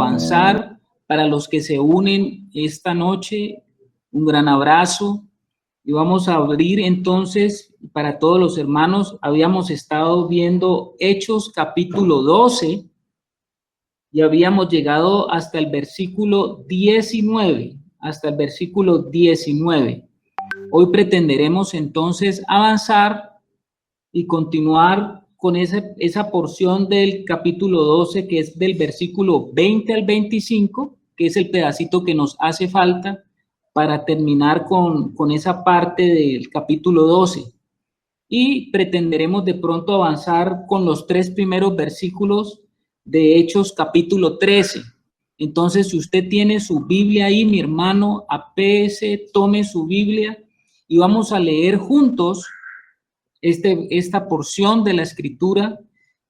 avanzar. Para los que se unen esta noche, un gran abrazo. Y vamos a abrir entonces, para todos los hermanos, habíamos estado viendo Hechos capítulo 12 y habíamos llegado hasta el versículo 19, hasta el versículo 19. Hoy pretenderemos entonces avanzar y continuar con esa porción del capítulo 12, que es del versículo 20 al 25, que es el pedacito que nos hace falta para terminar con esa parte del capítulo 12. Y pretenderemos de pronto avanzar con los 3 primeros versículos de Hechos capítulo 13. Entonces, si usted tiene su Biblia ahí, mi hermano, apéese, tome su Biblia y vamos a leer juntos esta porción de la Escritura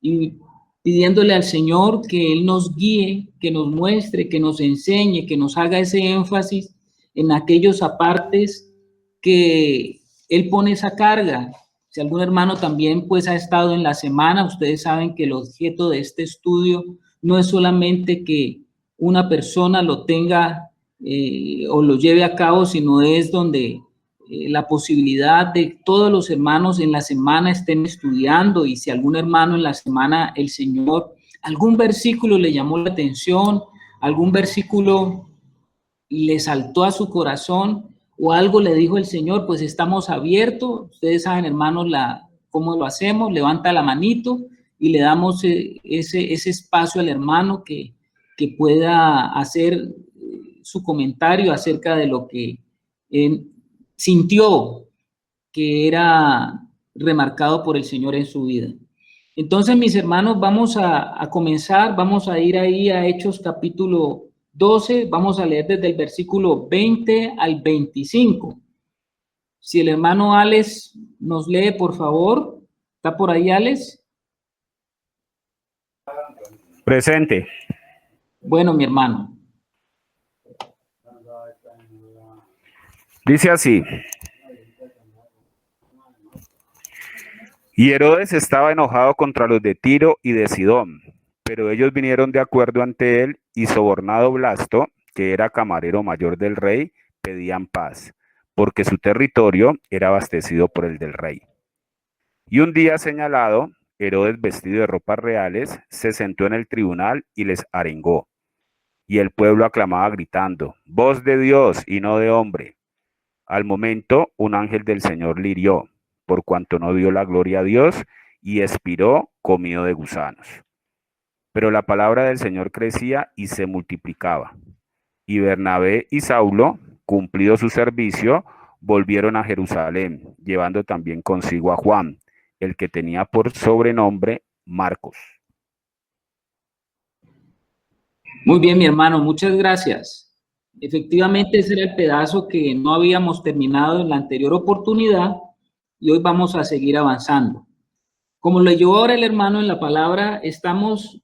y pidiéndole al Señor que Él nos guíe, que nos muestre, que nos enseñe, que nos haga ese énfasis en aquellos apartes que Él pone esa carga. Si algún hermano también pues ha estado en la semana, ustedes saben que el objeto de este estudio no es solamente que una persona lo tenga o lo lleve a cabo, sino es donde la posibilidad de todos los hermanos en la semana estén estudiando, y si algún hermano en la semana el Señor, algún versículo le llamó la atención, algún versículo le saltó a su corazón o algo le dijo el Señor, pues estamos abiertos. Ustedes saben, hermanos, cómo lo hacemos. Levanta la manito y le damos ese espacio al hermano que pueda hacer su comentario acerca de lo que sintió que era remarcado por el Señor en su vida. Entonces, mis hermanos, vamos a comenzar, vamos a ir ahí a Hechos capítulo 12, vamos a leer desde el versículo 20 al 25. Si el hermano Alex nos lee, por favor. ¿Está por ahí, Alex? Presente. Bueno, mi hermano. Dice así: y Herodes estaba enojado contra los de Tiro y de Sidón, pero ellos vinieron de acuerdo ante él, y sobornado Blasto, que era camarero mayor del rey, pedían paz, porque su territorio era abastecido por el del rey. Y un día señalado, Herodes, vestido de ropas reales, se sentó en el tribunal y les arengó. Y el pueblo aclamaba gritando: voz de Dios y no de hombre. Al momento, un ángel del Señor le hirió, por cuanto no dio la gloria a Dios, y expiró comido de gusanos. Pero la palabra del Señor crecía y se multiplicaba. Y Bernabé y Saulo, cumplido su servicio, volvieron a Jerusalén, llevando también consigo a Juan, el que tenía por sobrenombre Marcos. Muy bien, mi hermano, muchas gracias. Efectivamente, ese era el pedazo que no habíamos terminado en la anterior oportunidad y hoy vamos a seguir avanzando. Como leyó ahora el hermano en la palabra, estamos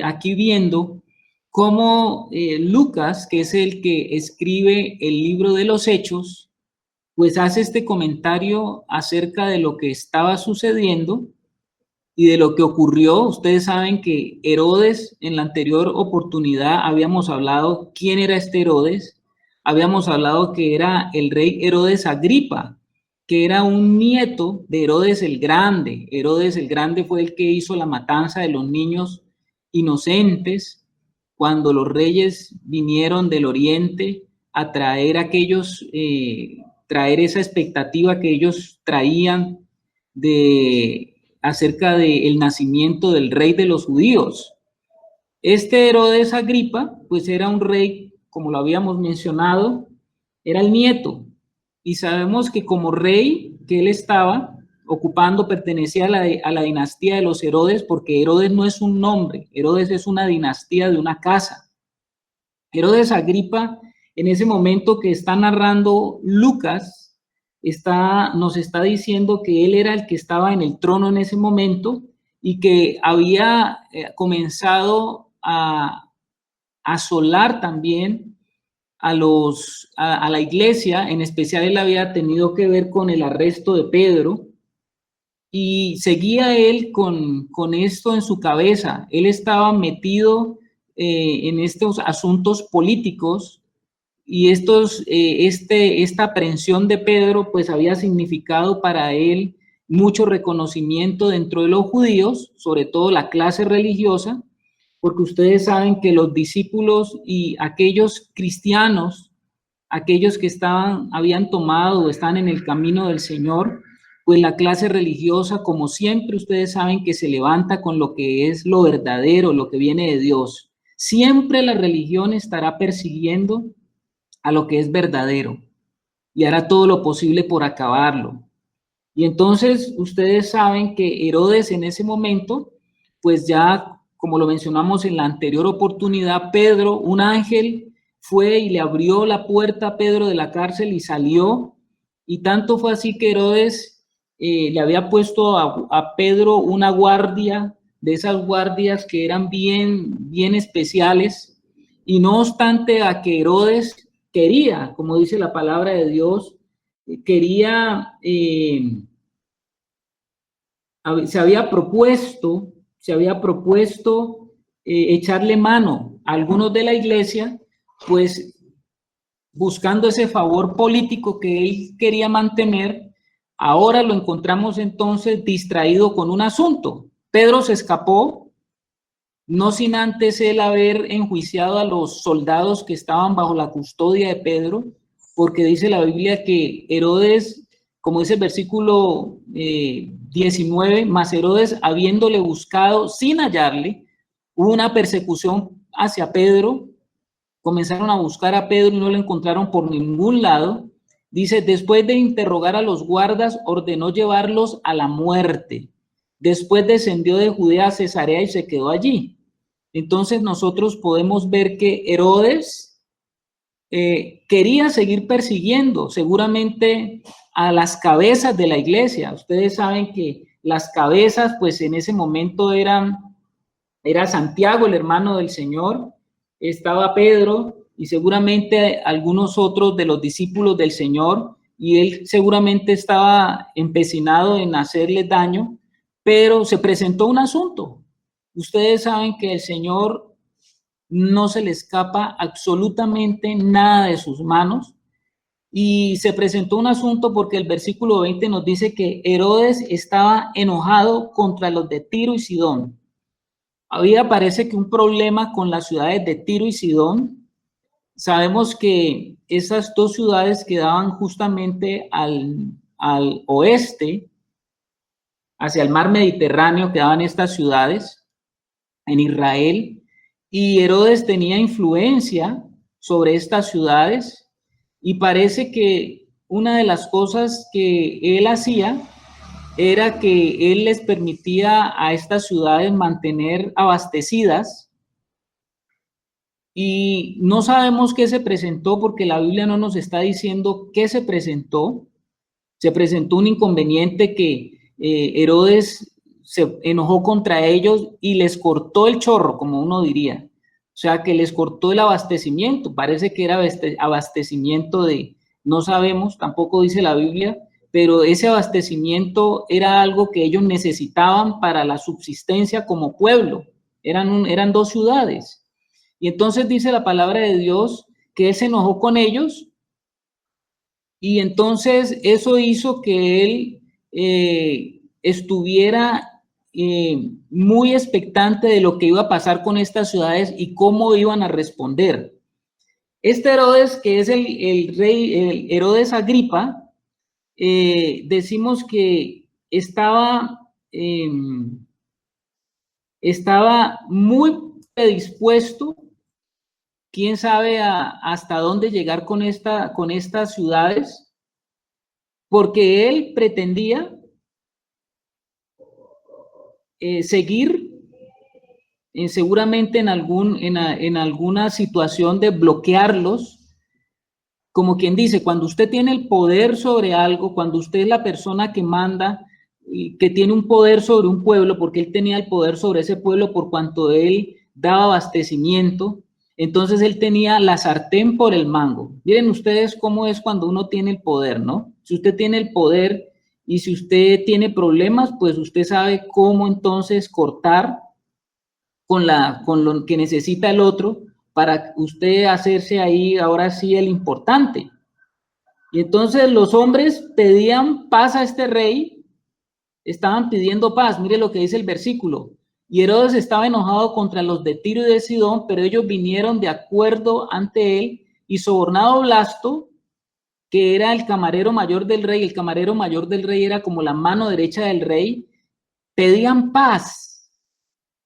aquí viendo cómo Lucas, que es el que escribe el libro de los Hechos, pues hace este comentario acerca de lo que estaba sucediendo y de lo que ocurrió. Ustedes saben que Herodes, en la anterior oportunidad habíamos hablado quién era este Herodes. Habíamos hablado que era el rey Herodes Agripa, que era un nieto de Herodes el Grande. Herodes el Grande fue el que hizo la matanza de los niños inocentes cuando los reyes vinieron del oriente a traer aquellos, traer esa expectativa que ellos traían acerca del nacimiento del rey de los judíos. Este Herodes Agripa, pues era un rey, como lo habíamos mencionado, era el nieto. Y sabemos que como rey que él estaba ocupando pertenecía a la dinastía de los Herodes, porque Herodes no es un nombre, Herodes es una dinastía de una casa. Herodes Agripa, en ese momento que está narrando Lucas, nos está diciendo que él era el que estaba en el trono en ese momento y que había comenzado a asolar también a la iglesia. En especial él había tenido que ver con el arresto de Pedro y seguía él con esto en su cabeza. Él estaba metido en estos asuntos políticos, y esta aprehensión de Pedro pues había significado para él mucho reconocimiento dentro de los judíos, sobre todo la clase religiosa, porque ustedes saben que los discípulos y aquellos cristianos, aquellos que habían tomado o están en el camino del Señor, pues la clase religiosa, como siempre, ustedes saben que se levanta con lo que es lo verdadero, lo que viene de Dios. Siempre la religión estará persiguiendo a lo que es verdadero y hará todo lo posible por acabarlo. Y entonces ustedes saben que Herodes en ese momento, pues ya, como lo mencionamos en la anterior oportunidad, Pedro, un ángel, fue y le abrió la puerta a Pedro de la cárcel y salió. Y tanto fue así que Herodes le había puesto a Pedro una guardia, de esas guardias que eran bien especiales. Y no obstante a que Herodes quería, como dice la palabra de Dios, quería, se había propuesto echarle mano a algunos de la iglesia, pues buscando ese favor político que él quería mantener. Ahora lo encontramos entonces distraído con un asunto. Pedro se escapó, no sin antes él haber enjuiciado a los soldados que estaban bajo la custodia de Pedro, porque dice la Biblia que Herodes, como dice el versículo 19, mas Herodes, habiéndole buscado sin hallarle, hubo una persecución hacia Pedro, comenzaron a buscar a Pedro y no lo encontraron por ningún lado. Dice, después de interrogar a los guardas, ordenó llevarlos a la muerte. Después descendió de Judea a Cesarea y se quedó allí. Entonces nosotros podemos ver que Herodes quería seguir persiguiendo seguramente a las cabezas de la iglesia. Ustedes saben que las cabezas, pues en ese momento era Santiago, el hermano del Señor, estaba Pedro y seguramente algunos otros de los discípulos del Señor, y él seguramente estaba empecinado en hacerle daño, pero se presentó un asunto. Ustedes saben que el Señor no se le escapa absolutamente nada de sus manos, y se presentó un asunto porque el versículo 20 nos dice que Herodes estaba enojado contra los de Tiro y Sidón. Había, parece que, un problema con las ciudades de Tiro y Sidón. Sabemos que esas dos ciudades quedaban justamente al oeste, hacia el mar Mediterráneo, quedaban estas ciudades en Israel, y Herodes tenía influencia sobre estas ciudades, y parece que una de las cosas que él hacía era que él les permitía a estas ciudades mantener abastecidas, y no sabemos qué se presentó porque la Biblia no nos está diciendo qué se presentó. Se presentó un inconveniente que Herodes se enojó contra ellos y les cortó el chorro, como uno diría. O sea, que les cortó el abastecimiento. Parece que era abastecimiento no sabemos, tampoco dice la Biblia, pero ese abastecimiento era algo que ellos necesitaban para la subsistencia como pueblo. Eran dos ciudades. Y entonces dice la palabra de Dios que él se enojó con ellos, y entonces eso hizo que él estuviera muy expectante de lo que iba a pasar con estas ciudades y cómo iban a responder. Este Herodes, que es el rey, el Herodes Agripa, decimos que estaba muy predispuesto, quién sabe hasta dónde llegar con estas ciudades, porque él pretendía seguir seguramente en alguna situación de bloquearlos. Como quien dice, cuando usted tiene el poder sobre algo, cuando usted es la persona que manda y que tiene un poder sobre un pueblo, porque él tenía el poder sobre ese pueblo por cuanto él daba abastecimiento, entonces él tenía la sartén por el mango. Miren ustedes cómo es cuando uno tiene el poder, ¿no? Si usted tiene el poder y si usted tiene problemas, pues usted sabe cómo entonces cortar con lo que necesita el otro para usted hacerse ahí ahora sí el importante. Y entonces los hombres pedían paz a este rey, estaban pidiendo paz. Mire lo que dice el versículo. Y Herodes estaba enojado contra los de Tiro y de Sidón, pero ellos vinieron de acuerdo ante él, y sobornado Blasto, que era el camarero mayor del rey, el camarero mayor del rey era como la mano derecha del rey, pedían paz,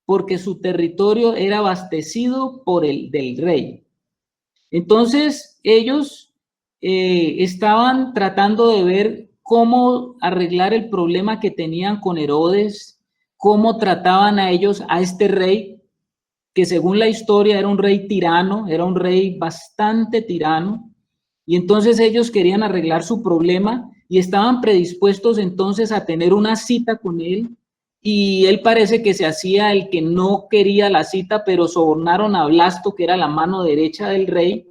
porque su territorio era abastecido por el del rey. Entonces ellos estaban tratando de ver cómo arreglar el problema que tenían con Herodes, cómo trataban a ellos, a este rey, que según la historia era un rey tirano, era un rey bastante tirano, y entonces ellos querían arreglar su problema y estaban predispuestos entonces a tener una cita con él, y él parece que se hacía el que no quería la cita, pero sobornaron a Blasto, que era la mano derecha del rey.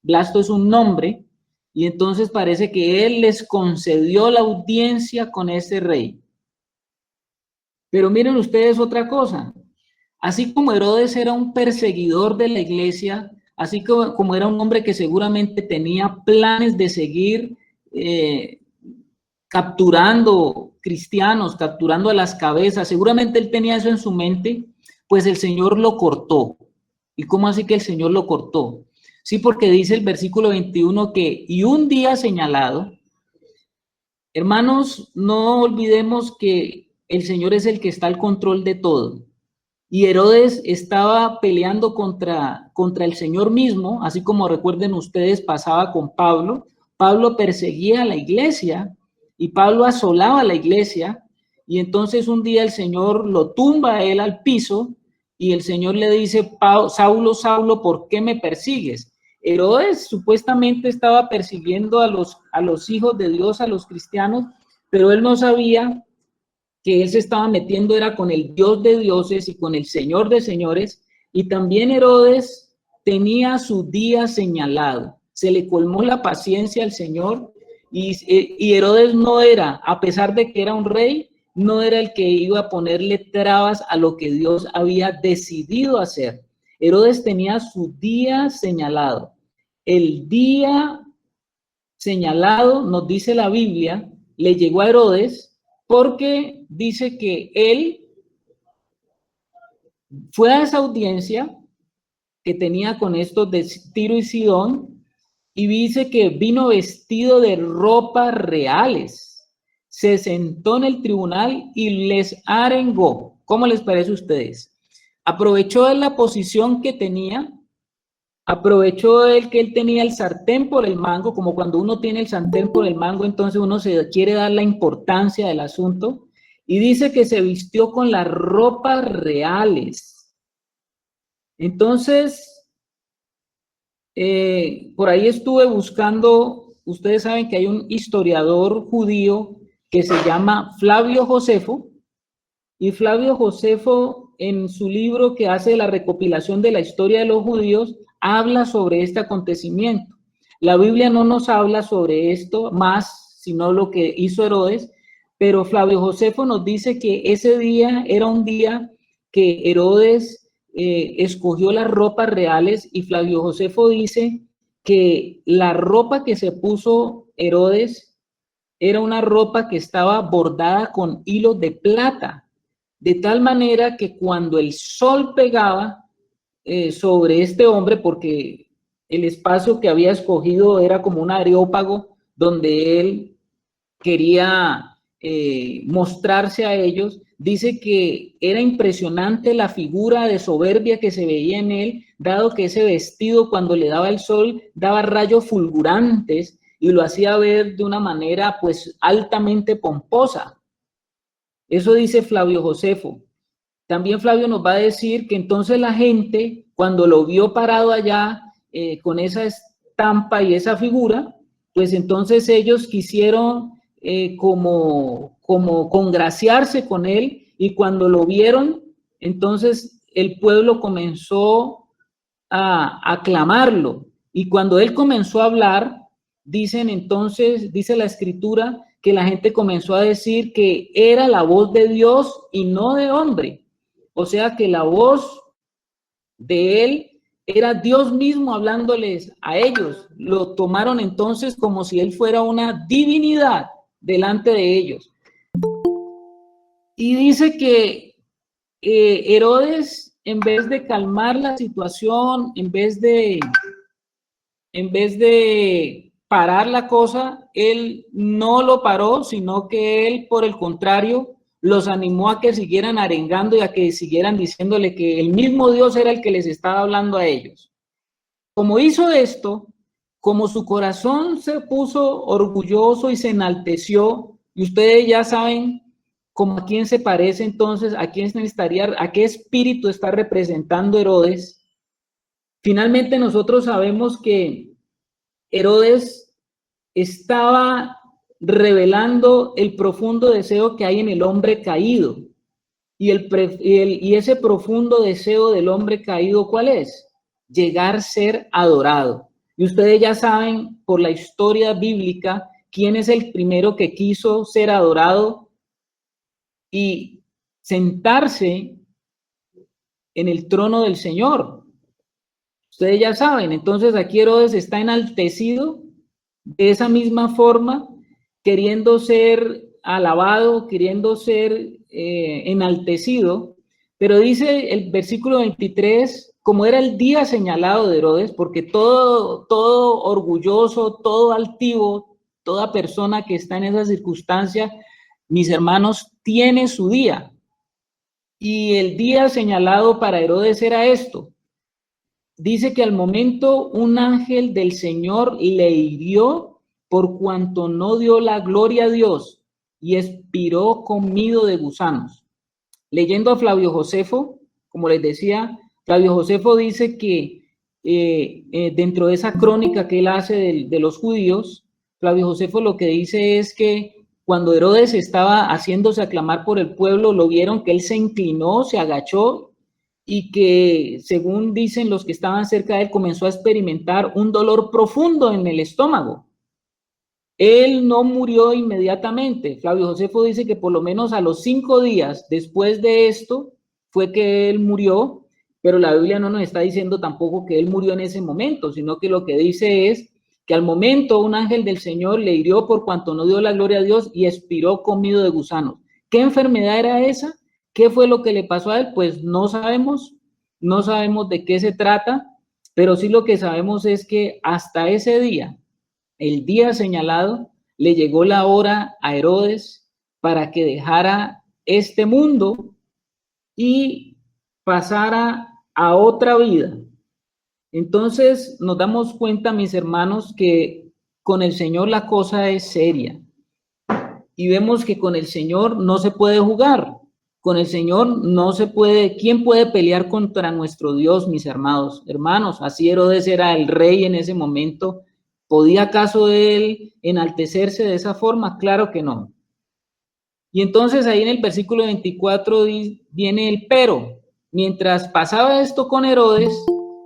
Blasto es un nombre, y entonces parece que él les concedió la audiencia con ese rey. Pero miren ustedes otra cosa, así como Herodes era un perseguidor de la iglesia, así como era un hombre que seguramente tenía planes de seguir capturando cristianos, capturando a las cabezas, seguramente él tenía eso en su mente, pues el Señor lo cortó. ¿Y cómo así que el Señor lo cortó? Sí, porque dice el versículo 21 que, y un día señalado, hermanos, no olvidemos que el Señor es el que está al control de todo. Y Herodes estaba peleando contra el Señor mismo, así como recuerden ustedes pasaba con Pablo. Pablo perseguía a la iglesia y Pablo asolaba a la iglesia, y entonces un día el Señor lo tumba a él al piso y el Señor le dice: Saulo, Saulo, ¿por qué me persigues? Herodes supuestamente estaba persiguiendo a los hijos de Dios, a los cristianos, pero él no sabía que él se estaba metiendo era con el Dios de dioses y con el Señor de señores. Y también Herodes tenía su día señalado, se le colmó la paciencia al Señor, y Herodes no era, a pesar de que era un rey, no era el que iba a ponerle trabas a lo que Dios había decidido hacer. Herodes tenía su día señalado. El día señalado, nos dice la Biblia, le llegó a Herodes porque dice que él fue a esa audiencia que tenía con estos de Tiro y Sidón, y dice que vino vestido de ropas reales, se sentó en el tribunal y les arengó. ¿Cómo les parece a ustedes? Aprovechó la posición que tenía, aprovechó que él tenía el sartén por el mango, como cuando uno tiene el sartén por el mango, entonces uno se quiere dar la importancia del asunto, y dice que se vistió con las ropas reales. Entonces, por ahí estuve buscando, ustedes saben que hay un historiador judío que se llama Flavio Josefo, y Flavio Josefo, en su libro que hace la recopilación de la historia de los judíos, habla sobre este acontecimiento. La Biblia no nos habla sobre esto más, sino lo que hizo Herodes, pero Flavio Josefo nos dice que ese día era un día que Herodes escogió las ropas reales, y Flavio Josefo dice que la ropa que se puso Herodes era una ropa que estaba bordada con hilos de plata, de tal manera que cuando el sol pegaba sobre este hombre, porque el espacio que había escogido era como un areópago donde él quería mostrarse a ellos, dice que era impresionante la figura de soberbia que se veía en él, dado que ese vestido cuando le daba el sol daba rayos fulgurantes y lo hacía ver de una manera pues altamente pomposa. Eso dice Flavio Josefo. También Flavio nos va a decir que entonces la gente, cuando lo vio parado allá con esa estampa y esa figura, pues entonces ellos quisieron como congraciarse con él, y cuando lo vieron, entonces el pueblo comenzó a aclamarlo, y cuando él comenzó a hablar, dicen entonces, dice la escritura, que la gente comenzó a decir que era la voz de Dios y no de hombre. O sea que la voz de él era Dios mismo hablándoles a ellos. Lo tomaron entonces como si él fuera una divinidad delante de ellos. Y dice que Herodes, en vez de calmar la situación, en vez de parar la cosa, él no lo paró, sino que él, por el contrario, los animó a que siguieran arengando y a que siguieran diciéndole que el mismo Dios era el que les estaba hablando a ellos. Como hizo esto, como su corazón se puso orgulloso y se enalteció, y ustedes ya saben como a quién se parece entonces, a quién estaría, a qué espíritu está representando Herodes. Finalmente nosotros sabemos que Herodes estaba revelando el profundo deseo que hay en el hombre caído. Y ese profundo deseo del hombre caído, ¿cuál es? Llegar a ser adorado. Y ustedes ya saben por la historia bíblica quién es el primero que quiso ser adorado y sentarse en el trono del Señor. Ustedes ya saben, entonces aquí Herodes está enaltecido de esa misma forma, queriendo ser alabado, queriendo ser enaltecido, pero dice el versículo 23, como era el día señalado de Herodes, porque todo orgulloso, todo altivo, toda persona que está en esa circunstancia, mis hermanos, tiene su día. Y el día señalado para Herodes era esto. Dice que al momento un ángel del Señor le hirió por cuanto no dio la gloria a Dios y expiró comido de gusanos. Leyendo a Flavio Josefo, como les decía, Flavio Josefo dice que dentro de esa crónica que él hace de los judíos, Flavio Josefo lo que dice es que cuando Herodes estaba haciéndose aclamar por el pueblo, lo vieron que él se inclinó, se agachó y que, según dicen los que estaban cerca de él, comenzó a experimentar un dolor profundo en el estómago. Él no murió inmediatamente. Flavio Josefo dice que por lo menos a los 5 días después de esto fue que él murió, pero la Biblia no nos está diciendo tampoco que él murió en ese momento, sino que lo que dice es que al momento un ángel del Señor le hirió por cuanto no dio la gloria a Dios y expiró comido de gusanos. ¿Qué enfermedad era esa? ¿Qué fue lo que le pasó a él? Pues no sabemos de qué se trata, pero sí lo que sabemos es que hasta ese día, el día señalado, le llegó la hora a Herodes para que dejara este mundo y pasara a otra vida. Entonces nos damos cuenta, mis hermanos, que con el Señor la cosa es seria. Y vemos que con el Señor no se puede jugar. Con el Señor no se puede. ¿Quién puede pelear contra nuestro Dios, mis hermanos? Hermanos, así Herodes era el rey en ese momento. ¿Podía acaso él enaltecerse de esa forma? Claro que no. Y entonces ahí en el versículo 24 viene el pero. Mientras pasaba esto con Herodes,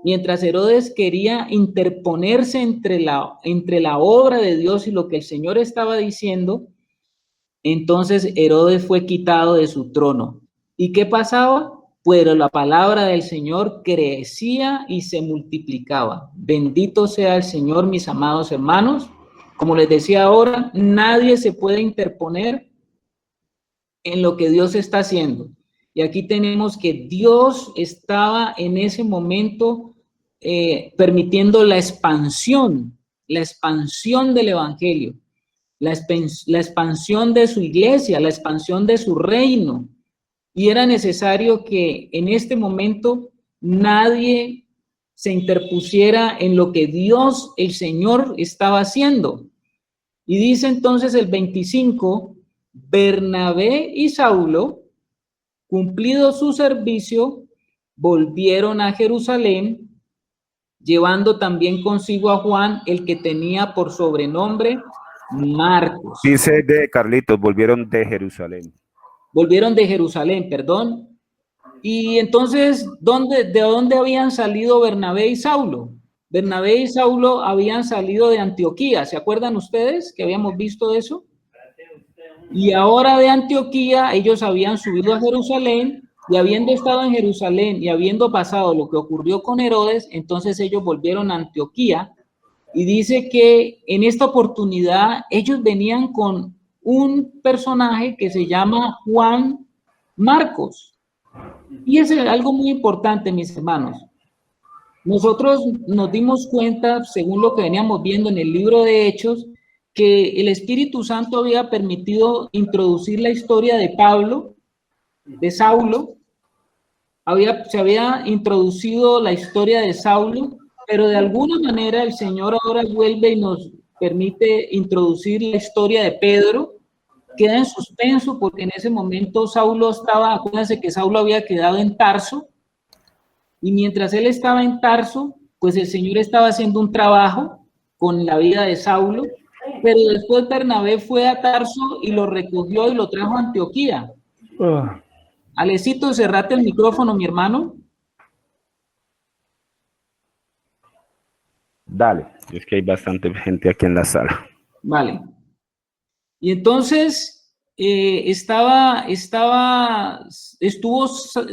mientras Herodes quería interponerse entre la obra de Dios y lo que el Señor estaba diciendo, entonces Herodes fue quitado de su trono. ¿Y qué pasaba? Pues la palabra del Señor crecía y se multiplicaba. Bendito sea el Señor, mis amados hermanos. Como les decía ahora, nadie se puede interponer en lo que Dios está haciendo. Y aquí tenemos que Dios estaba en ese momento permitiendo la expansión del evangelio, la expansión de su iglesia, la expansión de su reino. Y era necesario que en este momento nadie se interpusiera en lo que Dios, el Señor, estaba haciendo. Y dice entonces el 25, Bernabé y Saulo, cumplido su servicio, volvieron a Jerusalén, llevando también consigo a Juan, el que tenía por sobrenombre Marcos. Dice de Carlitos, volvieron de Jerusalén. Volvieron de Jerusalén, perdón. Y entonces, ¿de dónde habían salido Bernabé y Saulo? Bernabé y Saulo habían salido de Antioquía. ¿Se acuerdan ustedes que habíamos visto eso? Y ahora de Antioquía ellos habían subido a Jerusalén Y habiendo estado en Jerusalén y habiendo pasado lo que ocurrió con Herodes, entonces ellos volvieron a Antioquía. Y dice que en esta oportunidad ellos venían con un personaje que se llama Juan Marcos. Y es algo muy importante, mis hermanos. Nosotros nos dimos cuenta, según lo que veníamos viendo en el libro de Hechos, que el Espíritu Santo había permitido introducir la historia de Pablo, de Saulo, se había introducido la historia de Saulo, pero de alguna manera el Señor ahora vuelve y nos permite introducir la historia de Pedro. Queda en suspenso porque en ese momento Saulo estaba, acuérdense que Saulo había quedado en Tarso, y mientras él estaba en Tarso, pues el Señor estaba haciendo un trabajo con la vida de Saulo, pero después Bernabé fue a Tarso y lo recogió y lo trajo a Antioquía. Alecito, cerrate el micrófono, mi hermano. Dale, es que hay bastante gente aquí en la sala. Vale. Y entonces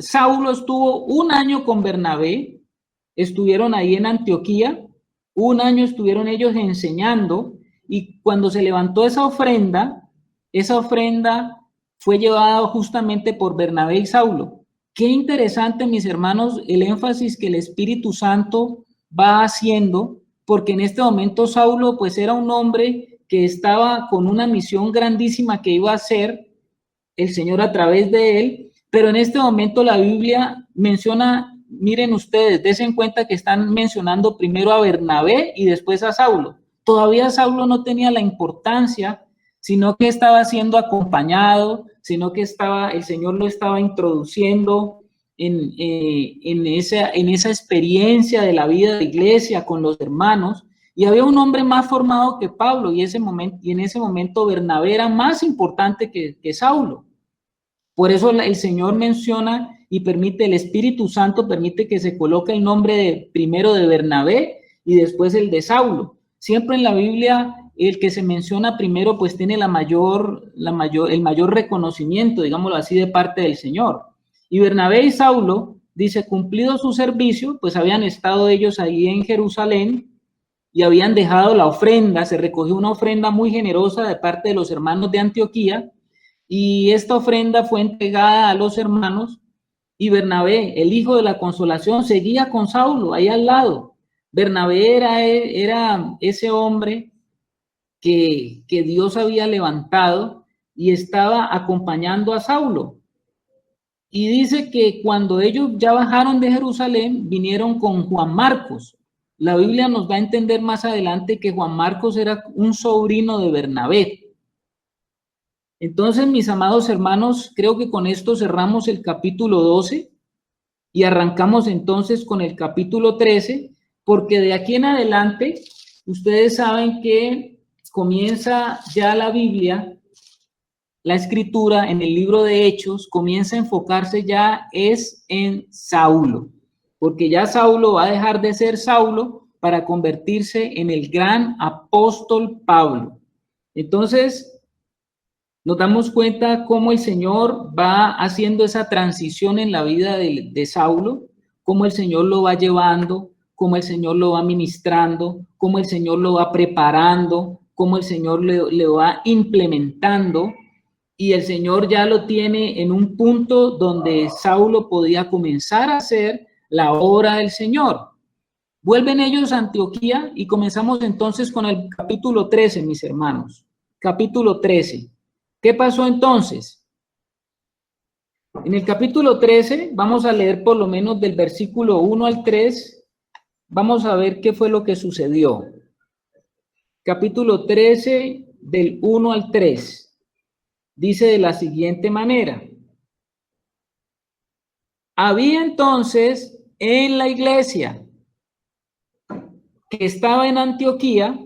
Saulo estuvo un año con Bernabé, estuvieron ahí en Antioquía, un año estuvieron ellos enseñando, y cuando se levantó esa ofrenda fue llevada justamente por Bernabé y Saulo. Qué interesante, mis hermanos, el énfasis que el Espíritu Santo va haciendo, porque en este momento Saulo pues era un hombre que estaba con una misión grandísima que iba a hacer el Señor a través de él, pero en este momento la Biblia menciona, miren ustedes, desen cuenta que están mencionando primero a Bernabé y después a Saulo. Todavía Saulo no tenía la importancia, sino que estaba siendo acompañado, sino que el Señor lo estaba introduciendo en esa experiencia de la vida de iglesia con los hermanos. Y había un hombre más formado que Pablo, y en ese momento Bernabé era más importante que Saulo. Por eso el Señor menciona y permite, el Espíritu Santo permite que se coloque el nombre primero de Bernabé y después el de Saulo. Siempre en la Biblia el que se menciona primero pues tiene el mayor reconocimiento, digámoslo así, de parte del Señor. Y Bernabé y Saulo, dice, cumplido su servicio, pues habían estado ellos ahí en Jerusalén y habían dejado la ofrenda, se recogió una ofrenda muy generosa de parte de los hermanos de Antioquía, y esta ofrenda fue entregada a los hermanos, y Bernabé, el hijo de la consolación, seguía con Saulo ahí al lado. Bernabé era ese hombre que Dios había levantado y estaba acompañando a Saulo. Y dice que cuando ellos ya bajaron de Jerusalén, vinieron con Juan Marcos. La Biblia nos va a entender más adelante que Juan Marcos era un sobrino de Bernabé. Entonces, mis amados hermanos, creo que con esto cerramos el capítulo 12 y arrancamos entonces con el capítulo 13, porque de aquí en adelante, ustedes saben que comienza ya la Biblia, la escritura en el libro de Hechos, comienza a enfocarse ya es en Saulo, porque ya Saulo va a dejar de ser Saulo para convertirse en el gran apóstol Pablo. Entonces, nos damos cuenta cómo el Señor va haciendo esa transición en la vida de Saulo, cómo el Señor lo va llevando, cómo el Señor lo va ministrando, cómo el Señor lo va preparando, cómo el Señor le va implementando, y el Señor ya lo tiene en un punto donde Saulo podía comenzar a hacer la obra del Señor. Vuelven ellos a Antioquía y comenzamos entonces con el capítulo 13, mis hermanos. Capítulo 13. ¿Qué pasó entonces? En el capítulo 13 vamos a leer por lo menos del versículo 1 al 3. Vamos a ver qué fue lo que sucedió. Capítulo 13 del 1 al 3. Dice de la siguiente manera. Había entonces en la iglesia que estaba en Antioquía,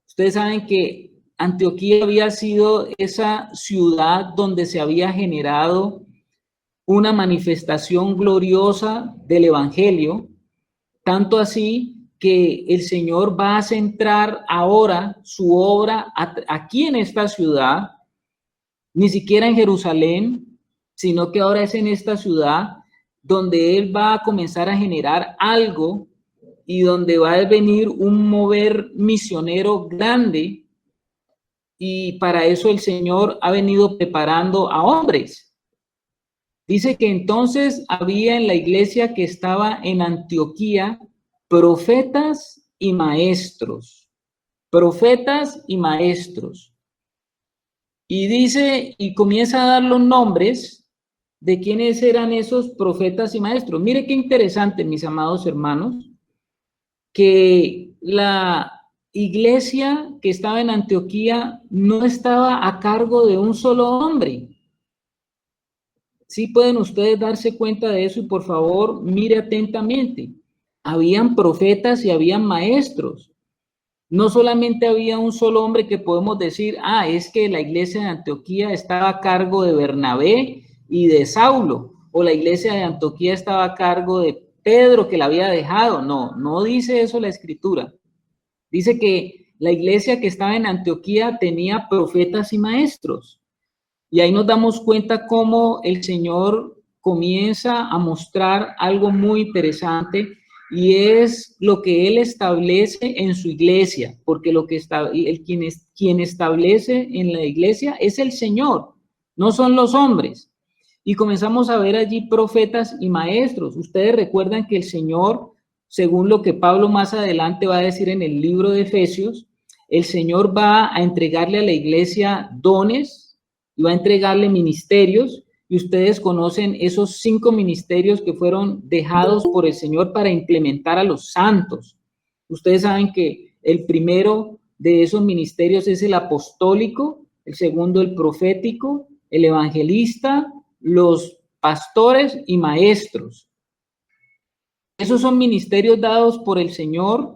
ustedes saben que Antioquía había sido esa ciudad donde se había generado una manifestación gloriosa del evangelio, tanto así que el Señor va a centrar ahora su obra aquí en esta ciudad, ni siquiera en Jerusalén, sino que ahora es en esta ciudad donde él va a comenzar a generar algo y donde va a venir un mover misionero grande, y para eso el Señor ha venido preparando a hombres. Dice que entonces había en la iglesia que estaba en Antioquía profetas y maestros, profetas y maestros. Y dice, y comienza a dar los nombres de quiénes eran esos profetas y maestros. Mire qué interesante, mis amados hermanos, que la iglesia que estaba en Antioquía no estaba a cargo de un solo hombre. Sí pueden ustedes darse cuenta de eso y por favor mire atentamente. Habían profetas y habían maestros. No solamente había un solo hombre que podemos decir, es que la iglesia de Antioquía estaba a cargo de Bernabé y de Saulo, o la iglesia de Antioquía estaba a cargo de Pedro que la había dejado. No, no dice eso la escritura. Dice que la iglesia que estaba en Antioquía tenía profetas y maestros. Y ahí nos damos cuenta cómo el Señor comienza a mostrar algo muy interesante, y es lo que Él establece en su iglesia, porque lo que está, quien establece en la iglesia es el Señor, no son los hombres. Y comenzamos a ver allí profetas y maestros. Ustedes recuerdan que el Señor, según lo que Pablo más adelante va a decir en el libro de Efesios, el Señor va a entregarle a la iglesia dones y va a entregarle ministerios, y ustedes conocen esos 5 ministerios que fueron dejados por el Señor para implementar a los santos. Ustedes saben que el primero de esos ministerios es el apostólico, el segundo el profético, el evangelista, los pastores y maestros. Esos son ministerios dados por el Señor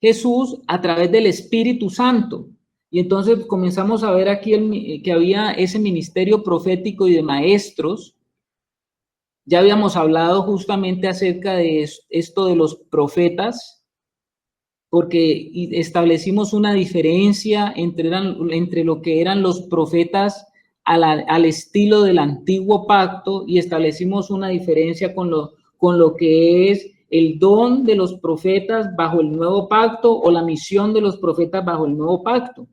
Jesús a través del Espíritu Santo. Y entonces comenzamos a ver aquí que había ese ministerio profético y de maestros. Ya habíamos hablado justamente acerca de esto de los profetas, porque establecimos una diferencia entre lo que eran los profetas al estilo del antiguo pacto, y establecimos una diferencia con lo que es el don de los profetas bajo el nuevo pacto, o la misión de los profetas bajo el nuevo pacto.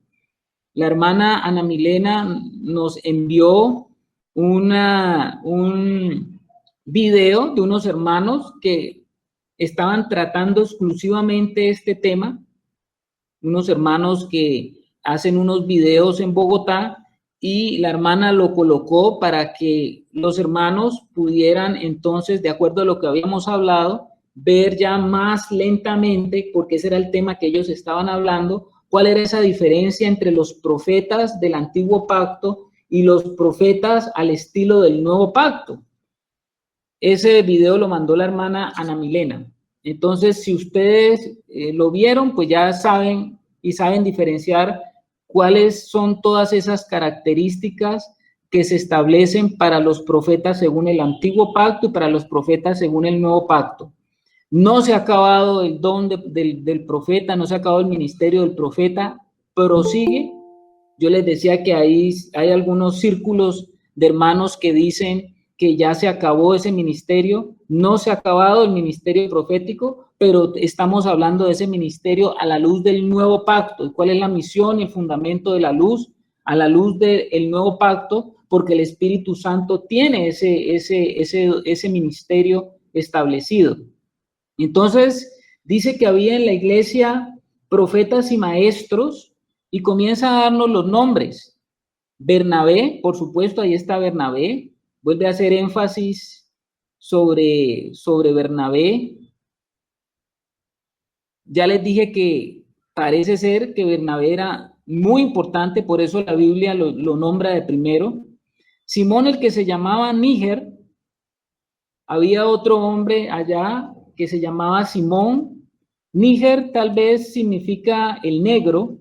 La hermana Ana Milena nos envió un video de unos hermanos que estaban tratando exclusivamente este tema, unos hermanos que hacen unos videos en Bogotá, y la hermana lo colocó para que los hermanos pudieran entonces, de acuerdo a lo que habíamos hablado, ver ya más lentamente, porque ese era el tema que ellos estaban hablando, cuál era esa diferencia entre los profetas del antiguo pacto y los profetas al estilo del nuevo pacto. Ese video lo mandó la hermana Ana Milena. Entonces, si ustedes lo vieron, pues ya saben y saben diferenciar cuáles son todas esas características que se establecen para los profetas según el antiguo pacto y para los profetas según el nuevo pacto. No se ha acabado el don del profeta, no se ha acabado el ministerio del profeta, prosigue. Yo les decía que hay algunos círculos de hermanos que dicen que ya se acabó ese ministerio. No se ha acabado el ministerio profético, pero estamos hablando de ese ministerio a la luz del nuevo pacto. ¿Cuál es la misión y el fundamento de la luz? A la luz del nuevo pacto, porque el Espíritu Santo tiene ese ministerio establecido. Entonces, dice que había en la iglesia profetas y maestros, y comienza a darnos los nombres. Bernabé, por supuesto, ahí está Bernabé. Vuelve a hacer énfasis sobre Bernabé. Ya les dije que parece ser que Bernabé era muy importante, por eso la Biblia lo nombra de primero. Simón, el que se llamaba Níger. Había otro hombre allá que se llamaba Simón. Níger tal vez significa el negro.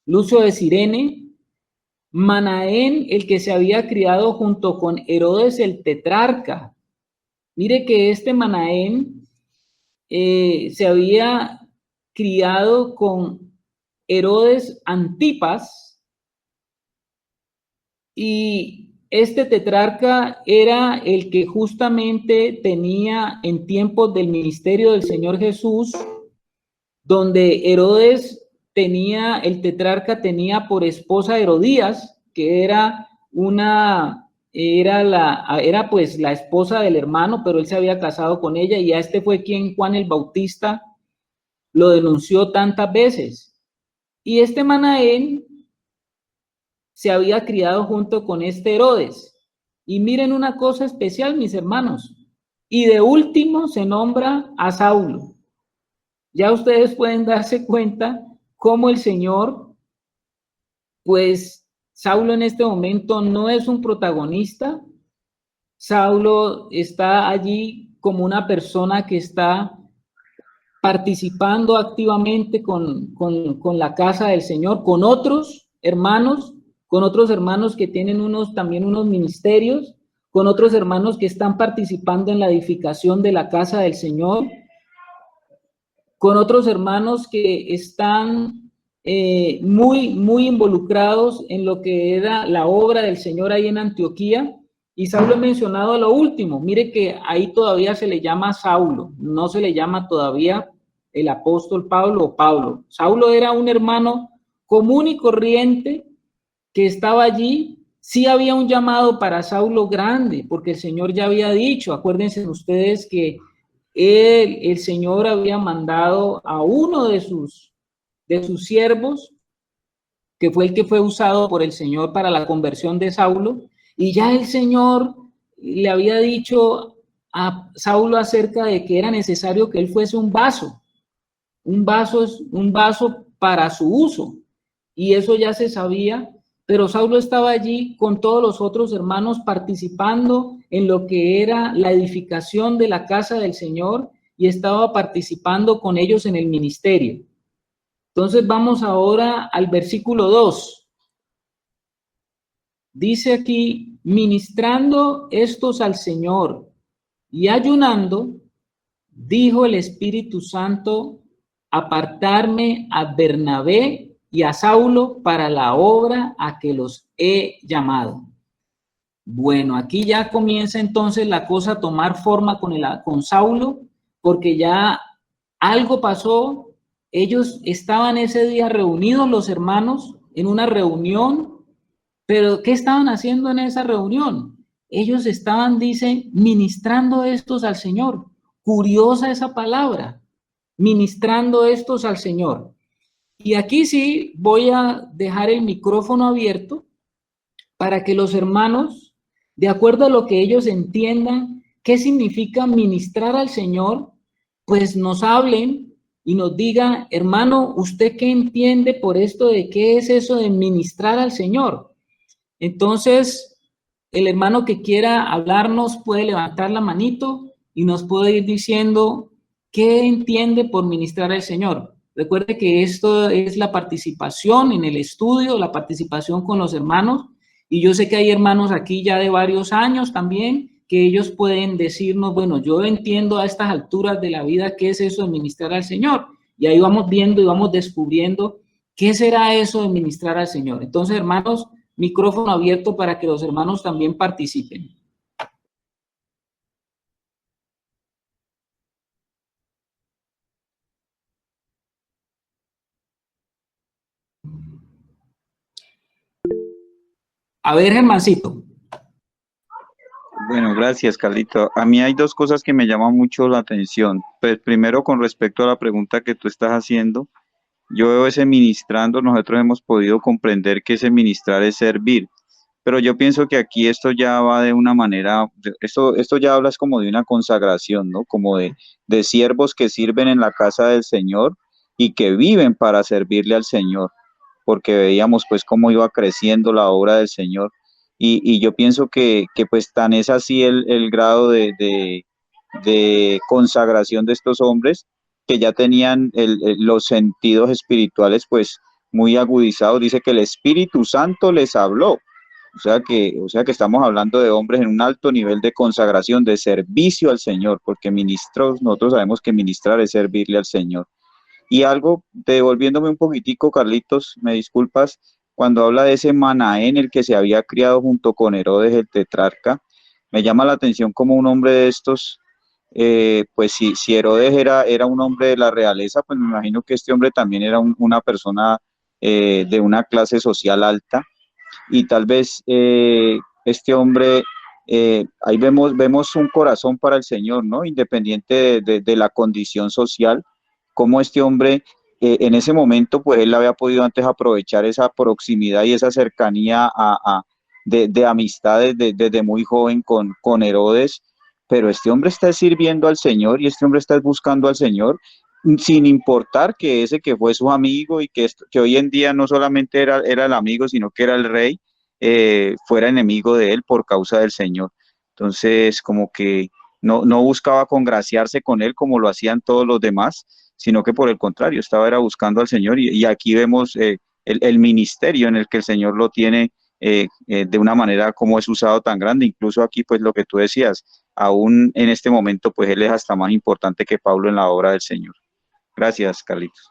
Lucio de Cirene. Manaén, el que se había criado junto con Herodes el tetrarca. Mire que este Manaén se había criado con Herodes Antipas, y este tetrarca era el que justamente tenía en tiempos del ministerio del Señor Jesús, donde Herodes tenía, el tetrarca tenía por esposa a Herodías, que era era pues la esposa del hermano, pero él se había casado con ella y a este fue quien Juan el Bautista lo denunció tantas veces. Y este Manaén se había criado junto con este Herodes. Y miren una cosa especial, mis hermanos. Y de último se nombra a Saulo. Ya ustedes pueden darse cuenta cómo el Señor, pues Saulo en este momento no es un protagonista. Saulo está allí como una persona que está participando activamente con la casa del Señor, con otros hermanos que tienen también unos ministerios, con otros hermanos que están participando en la edificación de la casa del Señor, con otros hermanos que están muy involucrados en lo que era la obra del Señor ahí en Antioquía. Y Saulo he mencionado a lo último, mire que ahí todavía se le llama Saulo, no se le llama todavía el apóstol Pablo o Pablo. Saulo era un hermano común y corriente que estaba allí. Sí había un llamado para Saulo grande, porque el Señor ya había dicho, acuérdense ustedes que el Señor había mandado a uno de sus siervos, que fue el que fue usado por el Señor para la conversión de Saulo, y ya el Señor le había dicho a Saulo acerca de que era necesario que él fuese un vaso para su uso, y eso ya se sabía, pero Saulo estaba allí con todos los otros hermanos participando en lo que era la edificación de la casa del Señor y estaba participando con ellos en el ministerio. Entonces vamos ahora al versículo 2. Dice aquí, ministrando estos al Señor y ayunando, dijo el Espíritu Santo, apartarme a Bernabé y a Saulo para la obra a que los he llamado. Bueno, aquí ya comienza entonces la cosa a tomar forma con Saulo, porque ya algo pasó. Ellos estaban ese día reunidos, los hermanos, en una reunión, pero ¿qué estaban haciendo en esa reunión? Ellos estaban, dice, ministrando estos al Señor. Curiosa esa palabra, ministrando estos al Señor. Y aquí sí voy a dejar el micrófono abierto para que los hermanos, de acuerdo a lo que ellos entiendan, qué significa ministrar al Señor, pues nos hablen y nos digan, hermano, ¿usted qué entiende por esto de qué es eso de ministrar al Señor? Entonces, el hermano que quiera hablarnos puede levantar la manito y nos puede ir diciendo qué entiende por ministrar al Señor. Recuerde que esto es la participación en el estudio, la participación con los hermanos, y yo sé que hay hermanos aquí ya de varios años también que ellos pueden decirnos, bueno, yo entiendo a estas alturas de la vida qué es eso de ministrar al Señor, y ahí vamos viendo y vamos descubriendo qué será eso de ministrar al Señor. Entonces, hermanos, micrófono abierto para que los hermanos también participen. A ver, Germancito. Bueno, gracias, Carlito. A mí hay dos cosas que me llaman mucho la atención. Pues primero, con respecto a la pregunta que tú estás haciendo, yo veo ese ministrando, nosotros hemos podido comprender que ese ministrar es servir, pero yo pienso que aquí esto ya va de una manera, esto ya hablas como de una consagración, ¿no? Como de siervos que sirven en la casa del Señor y que viven para servirle al Señor, porque veíamos pues cómo iba creciendo la obra del Señor. Y yo pienso que pues tan es así el grado de consagración de estos hombres que ya tenían los sentidos espirituales pues muy agudizados. Dice que el Espíritu Santo les habló. O sea que estamos hablando de hombres en un alto nivel de consagración, de servicio al Señor, porque ministros, nosotros sabemos que ministrar es servirle al Señor. Y algo, devolviéndome un poquitico, Carlitos, me disculpas, cuando habla de ese Manaén, el que se había criado junto con Herodes el tetrarca, me llama la atención como un hombre de estos, pues si Herodes era un hombre de la realeza, pues me imagino que este hombre también era una persona de una clase social alta, y tal vez este hombre, ahí vemos un corazón para el Señor, ¿no? Independiente de la condición social, como este hombre en ese momento, pues él había podido antes aprovechar esa proximidad y esa cercanía de amistades desde muy joven con Herodes, pero este hombre está sirviendo al Señor y este hombre está buscando al Señor sin importar que ese que fue su amigo y que hoy en día no solamente era el amigo, sino que era el rey, fuera enemigo de él por causa del Señor. Entonces, como que no buscaba congraciarse con él como lo hacían todos los demás, sino que por el contrario, era buscando al Señor y aquí vemos el ministerio en el que el Señor lo tiene de una manera como es usado tan grande. Incluso aquí, pues lo que tú decías, aún en este momento, pues él es hasta más importante que Pablo en la obra del Señor. Gracias, Carlitos.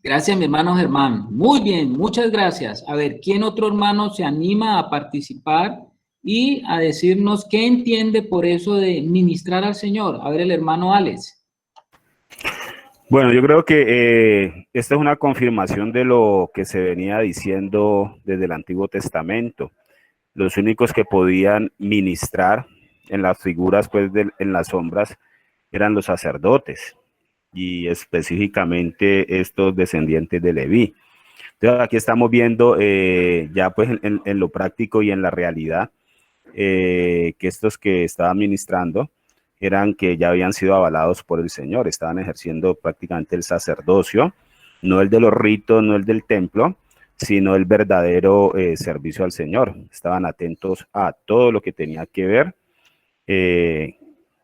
Gracias, mi hermano Germán. Muy bien, muchas gracias. A ver, ¿quién otro hermano se anima a participar y a decirnos qué entiende por eso de ministrar al Señor? A ver, el hermano Alex. Bueno, yo creo que esta es una confirmación de lo que se venía diciendo desde el Antiguo Testamento. Los únicos que podían ministrar en las figuras, pues en las sombras, eran los sacerdotes y específicamente estos descendientes de Leví. Entonces aquí estamos viendo ya pues en lo práctico y en la realidad que estos que estaban ministrando eran que ya habían sido avalados por el Señor, estaban ejerciendo prácticamente el sacerdocio, no el de los ritos, no el del templo, sino el verdadero servicio al Señor. Estaban atentos a todo lo que tenía que ver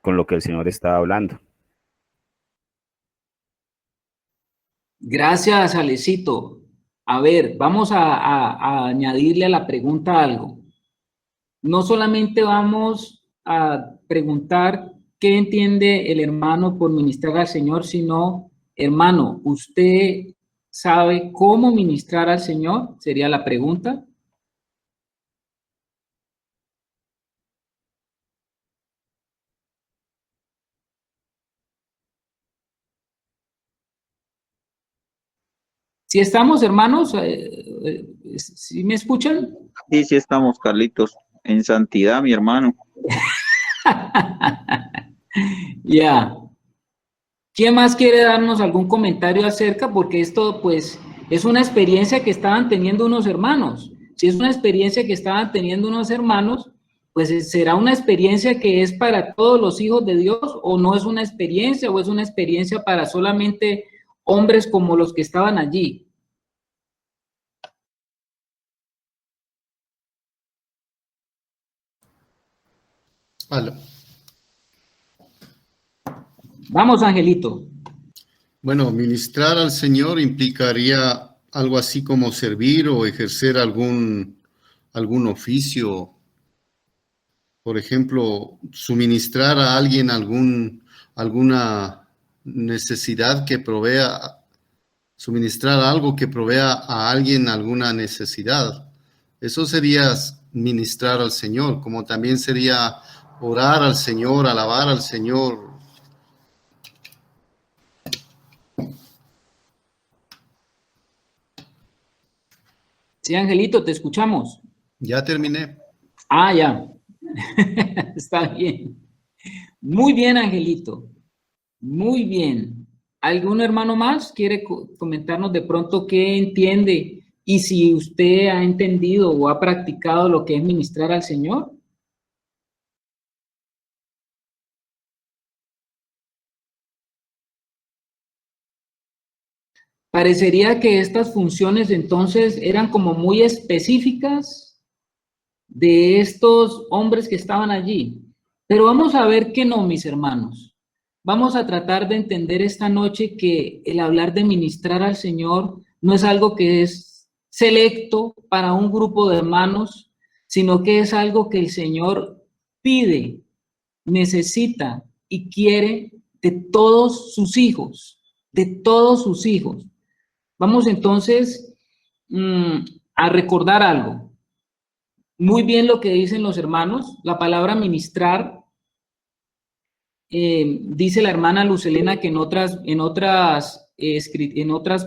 con lo que el Señor estaba hablando. Gracias, Alecito. A ver, vamos a añadirle a la pregunta algo. No solamente vamos a preguntar qué entiende el hermano por ministrar al Señor, sino, hermano, ¿usted sabe cómo ministrar al Señor? Sería la pregunta. Si estamos, hermanos, ¿sí me escuchan? Sí estamos, Carlitos, en santidad, mi hermano. Ya. ¿Quién más quiere darnos algún comentario acerca? Porque esto, pues, es una experiencia que estaban teniendo unos hermanos. Si es una experiencia que estaban teniendo unos hermanos, pues será una experiencia que es para todos los hijos de Dios, o no es una experiencia, o es una experiencia para solamente hombres como los que estaban allí. Aló. Vamos, Angelito. Bueno, ministrar al Señor implicaría algo así como servir o ejercer algún oficio. Por ejemplo, suministrar a alguien alguna necesidad que provea, suministrar algo que provea a alguien alguna necesidad. Eso sería ministrar al Señor, como también sería orar al Señor, alabar al Señor. Sí, Angelito, te escuchamos. Ya terminé. Ah, ya. Está bien. Muy bien, Angelito. Muy bien. ¿Algún hermano más quiere comentarnos de pronto qué entiende y si usted ha entendido o ha practicado lo que es ministrar al Señor? Parecería que estas funciones entonces eran como muy específicas de estos hombres que estaban allí. Pero vamos a ver que no, mis hermanos. Vamos a tratar de entender esta noche que el hablar de ministrar al Señor no es algo que es selecto para un grupo de hermanos, sino que es algo que el Señor pide, necesita y quiere de todos sus hijos, de todos sus hijos. Vamos entonces a recordar algo. Muy bien lo que dicen los hermanos. La palabra ministrar, dice la hermana Lucelena que en otras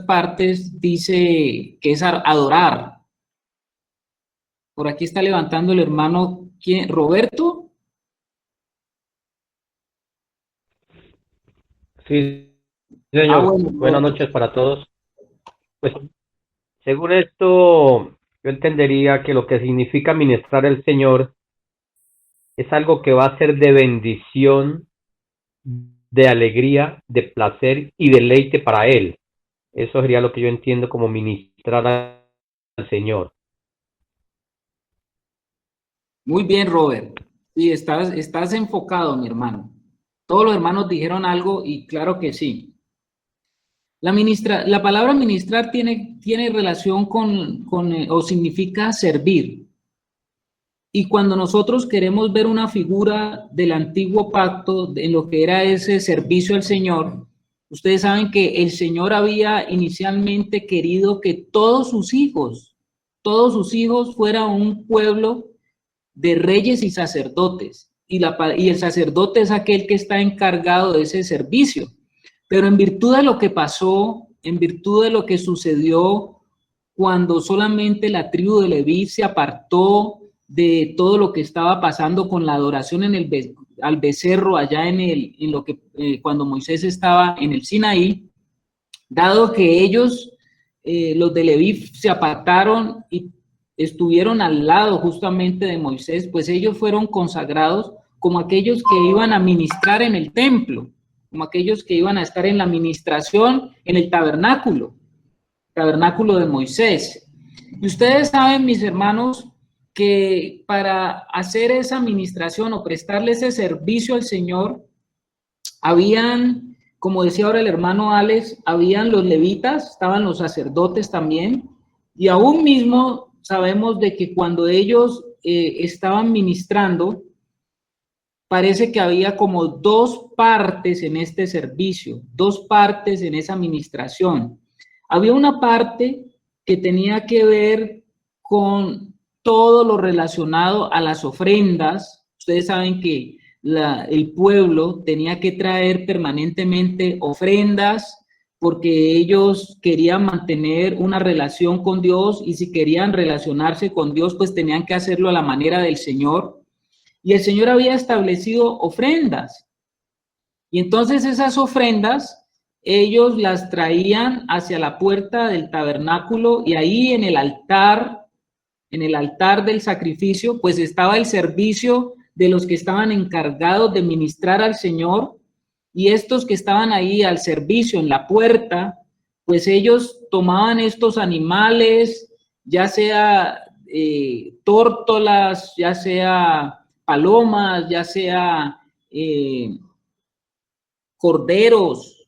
partes dice que es adorar. Por aquí está levantando el hermano, ¿quién? ¿Roberto? Sí, señor. Bueno, Buenas noches para todos. Pues, según esto, yo entendería que lo que significa ministrar al Señor es algo que va a ser de bendición, de alegría, de placer y deleite para Él. Eso sería lo que yo entiendo como ministrar al Señor. Muy bien, Robert. Sí, estás enfocado, mi hermano. Todos los hermanos dijeron algo y claro que sí. La palabra ministrar tiene relación o significa servir. Y cuando nosotros queremos ver una figura del antiguo pacto, en lo que era ese servicio al Señor, ustedes saben que el Señor había inicialmente querido que todos sus hijos fueran un pueblo de reyes y sacerdotes. Y el sacerdote es aquel que está encargado de ese servicio. Pero en virtud de lo que pasó, en virtud de lo que sucedió cuando solamente la tribu de Leví se apartó de todo lo que estaba pasando con la adoración al becerro allá cuando Moisés estaba en el Sinaí, dado que ellos, los de Leví, se apartaron y estuvieron al lado justamente de Moisés, pues ellos fueron consagrados como aquellos que iban a ministrar en el templo, como aquellos que iban a estar en la administración en el tabernáculo de Moisés. Y ustedes saben, mis hermanos, que para hacer esa administración o prestarle ese servicio al Señor, habían, como decía ahora el hermano Alex, habían los levitas, estaban los sacerdotes también, y aún mismo sabemos de que cuando ellos estaban ministrando, parece que había como dos partes en este servicio, dos partes en esa administración. Había una parte que tenía que ver con todo lo relacionado a las ofrendas. Ustedes saben que el pueblo tenía que traer permanentemente ofrendas porque ellos querían mantener una relación con Dios y si querían relacionarse con Dios, pues tenían que hacerlo a la manera del Señor. Y el Señor había establecido ofrendas. Y entonces esas ofrendas, ellos las traían hacia la puerta del tabernáculo y ahí en el altar del sacrificio, pues estaba el servicio de los que estaban encargados de ministrar al Señor y estos que estaban ahí al servicio en la puerta, pues ellos tomaban estos animales, ya sea tórtolas, ya sea palomas, ya sea corderos,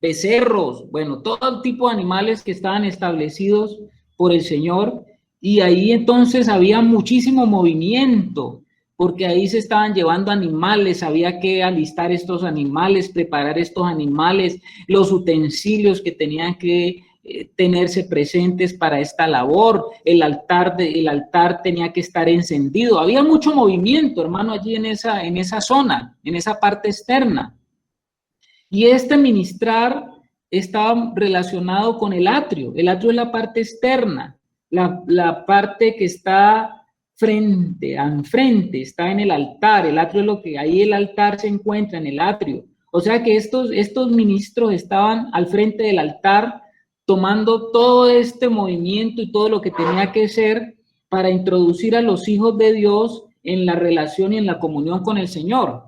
becerros, bueno, todo tipo de animales que estaban establecidos por el Señor. Y ahí entonces había muchísimo movimiento, porque ahí se estaban llevando animales, había que alistar estos animales, preparar estos animales, los utensilios que tenían que tenerse presentes para esta labor, el altar tenía que estar encendido, había mucho movimiento, hermano, allí en esa zona, en esa parte externa. Y este ministrar estaba relacionado con el atrio es la parte externa, la parte que está enfrente, está en el altar, el atrio es lo que, ahí el altar se encuentra en el atrio. O sea que estos ministros estaban al frente del altar tomando todo este movimiento y todo lo que tenía que ser para introducir a los hijos de Dios en la relación y en la comunión con el Señor.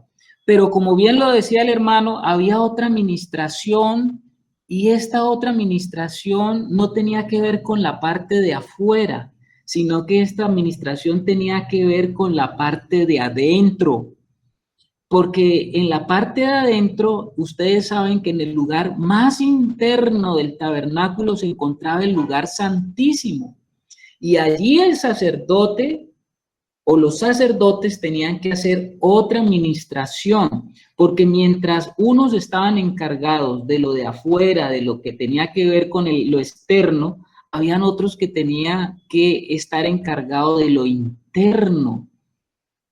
Pero como bien lo decía el hermano, había otra administración y esta otra administración no tenía que ver con la parte de afuera, sino que esta administración tenía que ver con la parte de adentro. Porque en la parte de adentro, ustedes saben que en el lugar más interno del tabernáculo se encontraba el lugar santísimo. Y allí el sacerdote o los sacerdotes tenían que hacer otra administración, porque mientras unos estaban encargados de lo de afuera, de lo que tenía que ver con lo externo, habían otros que tenían que estar encargados de lo interno.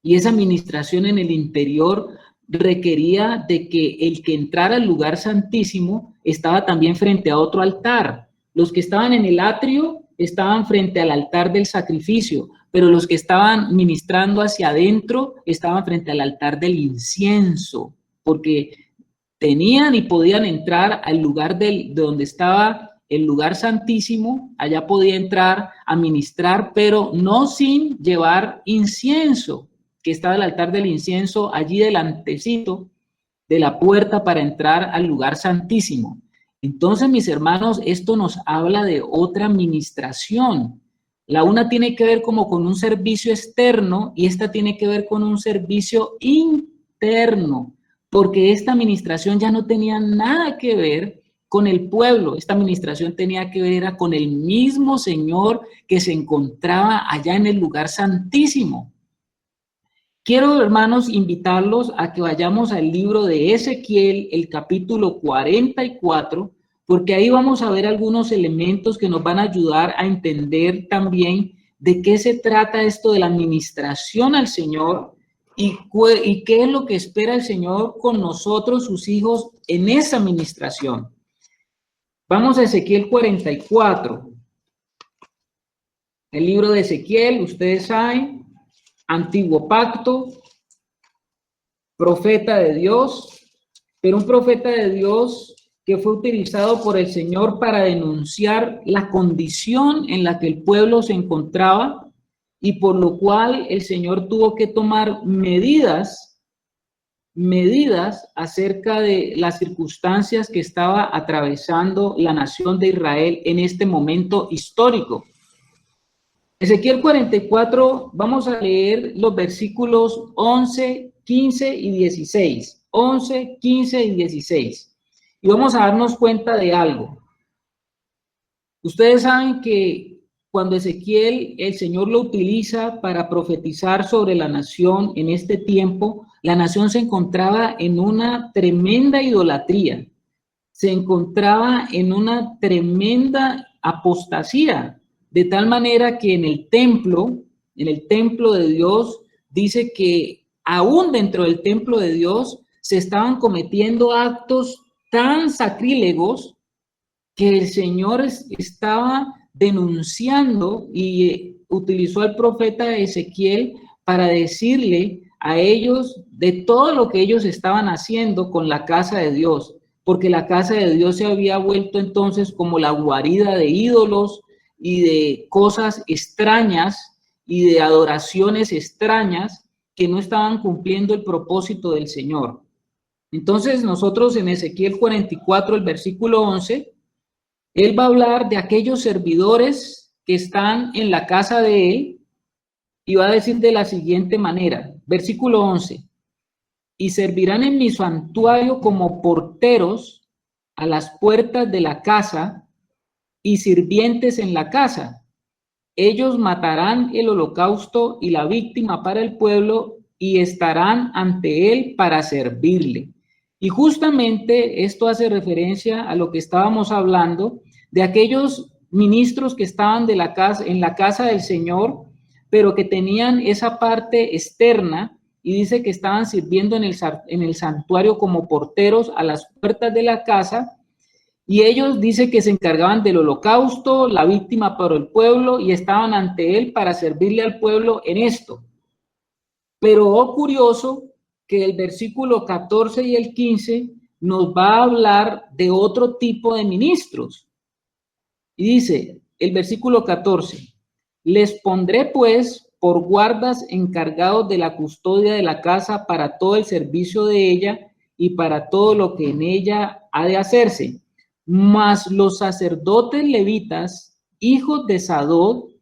Y esa administración en el interior requería de que el que entrara al lugar santísimo estaba también frente a otro altar. Los que estaban en el atrio estaban frente al altar del sacrificio, pero los que estaban ministrando hacia adentro estaban frente al altar del incienso, porque tenían y podían entrar al lugar de donde estaba el lugar santísimo. Allá podía entrar a ministrar, pero no sin llevar incienso, que estaba el altar del incienso allí delantecito de la puerta para entrar al lugar santísimo. Entonces, mis hermanos, esto nos habla de otra administración. La una tiene que ver como con un servicio externo y esta tiene que ver con un servicio interno, porque esta administración ya no tenía nada que ver con el pueblo. Esta administración tenía que ver era con el mismo Señor que se encontraba allá en el lugar santísimo. Quiero, hermanos, invitarlos a que vayamos al libro de Ezequiel, el capítulo 44, porque ahí vamos a ver algunos elementos que nos van a ayudar a entender también de qué se trata esto de la administración al Señor y qué es lo que espera el Señor con nosotros, sus hijos, en esa administración. Vamos a Ezequiel 44. El libro de Ezequiel, ustedes saben, Antiguo Pacto, profeta de Dios, pero un profeta de Dios que fue utilizado por el Señor para denunciar la condición en la que el pueblo se encontraba y por lo cual el Señor tuvo que tomar medidas acerca de las circunstancias que estaba atravesando la nación de Israel en este momento histórico. Ezequiel 44, vamos a leer los versículos 11, 15 y 16. 11, 15 y 16. Y vamos a darnos cuenta de algo. Ustedes saben que cuando Ezequiel, el Señor lo utiliza para profetizar sobre la nación en este tiempo, la nación se encontraba en una tremenda idolatría. Se encontraba en una tremenda apostasía. De tal manera que en el templo de Dios, dice que aún dentro del templo de Dios se estaban cometiendo actos tan sacrílegos que el Señor estaba denunciando y utilizó al profeta Ezequiel para decirle a ellos de todo lo que ellos estaban haciendo con la casa de Dios, porque la casa de Dios se había vuelto entonces como la guarida de ídolos y de cosas extrañas y de adoraciones extrañas que no estaban cumpliendo el propósito del Señor. Entonces nosotros en Ezequiel 44, el versículo 11, él va a hablar de aquellos servidores que están en la casa de él y va a decir de la siguiente manera, versículo 11, y servirán en mi santuario como porteros a las puertas de la casa y sirvientes en la casa. Ellos matarán el holocausto y la víctima para el pueblo y estarán ante él para servirle. Y justamente esto hace referencia a lo que estábamos hablando de aquellos ministros que estaban en la casa del Señor, pero que tenían esa parte externa y dice que estaban sirviendo en el santuario como porteros a las puertas de la casa. Y ellos dice que se encargaban del holocausto, la víctima para el pueblo y estaban ante él para servirle al pueblo en esto. Pero oh curioso que el versículo 14 y el 15 nos va a hablar de otro tipo de ministros. Y dice el versículo 14, les pondré pues por guardas encargados de la custodia de la casa para todo el servicio de ella y para todo lo que en ella ha de hacerse. Mas los sacerdotes levitas, hijos de Sadok,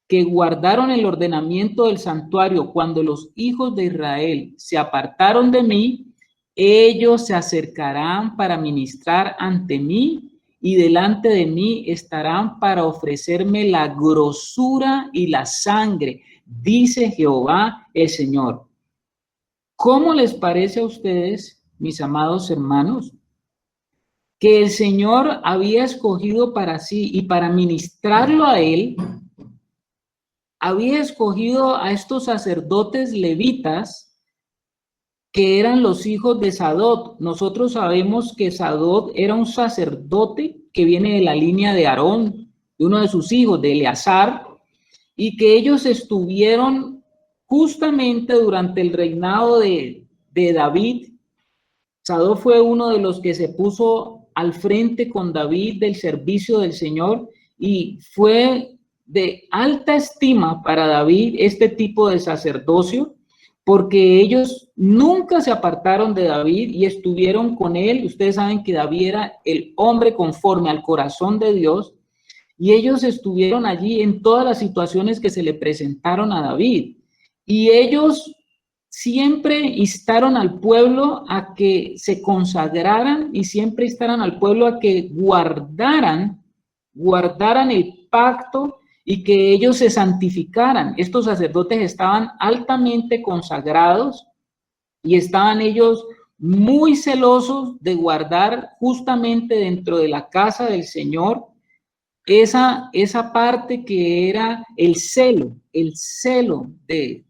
que guardaron el ordenamiento del santuario cuando los hijos de Israel se apartaron de mí, ellos se acercarán para ministrar ante mí y delante de mí estarán para ofrecerme la grosura y la sangre, dice Jehová el Señor. ¿Cómo les parece a ustedes, mis amados hermanos? que el Señor había escogido para sí y para ministrarlo a él, había escogido a estos sacerdotes levitas que eran los hijos de Sadok. Nosotros sabemos que Sadok era un sacerdote que viene de la línea de Aarón, de uno de sus hijos, de Eleazar, y que ellos estuvieron justamente durante el reinado de David. Sadok fue uno de los que se puso al frente con David del servicio del Señor y fue de alta estima para David este tipo de sacerdocio, porque ellos nunca se apartaron de David y estuvieron con él. Ustedes saben que David era el hombre conforme al corazón de Dios, y ellos estuvieron allí en todas las situaciones que se le presentaron a David. Y ellos siempre instaron al pueblo a que se consagraran y siempre instaron al pueblo a que guardaran el pacto y que ellos se santificaran. Estos sacerdotes estaban altamente consagrados y estaban ellos muy celosos de guardar justamente dentro de la casa del Señor esa parte que era el celo de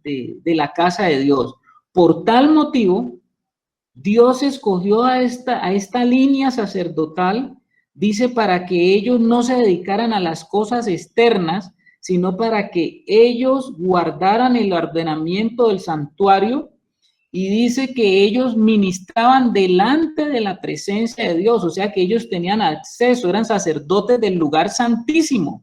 la casa de Dios. Por tal motivo, Dios escogió a esta línea sacerdotal, dice, para que ellos no se dedicaran a las cosas externas, sino para que ellos guardaran el ordenamiento del santuario, y dice que ellos ministraban delante de la presencia de Dios, o sea que ellos tenían acceso, eran sacerdotes del lugar santísimo.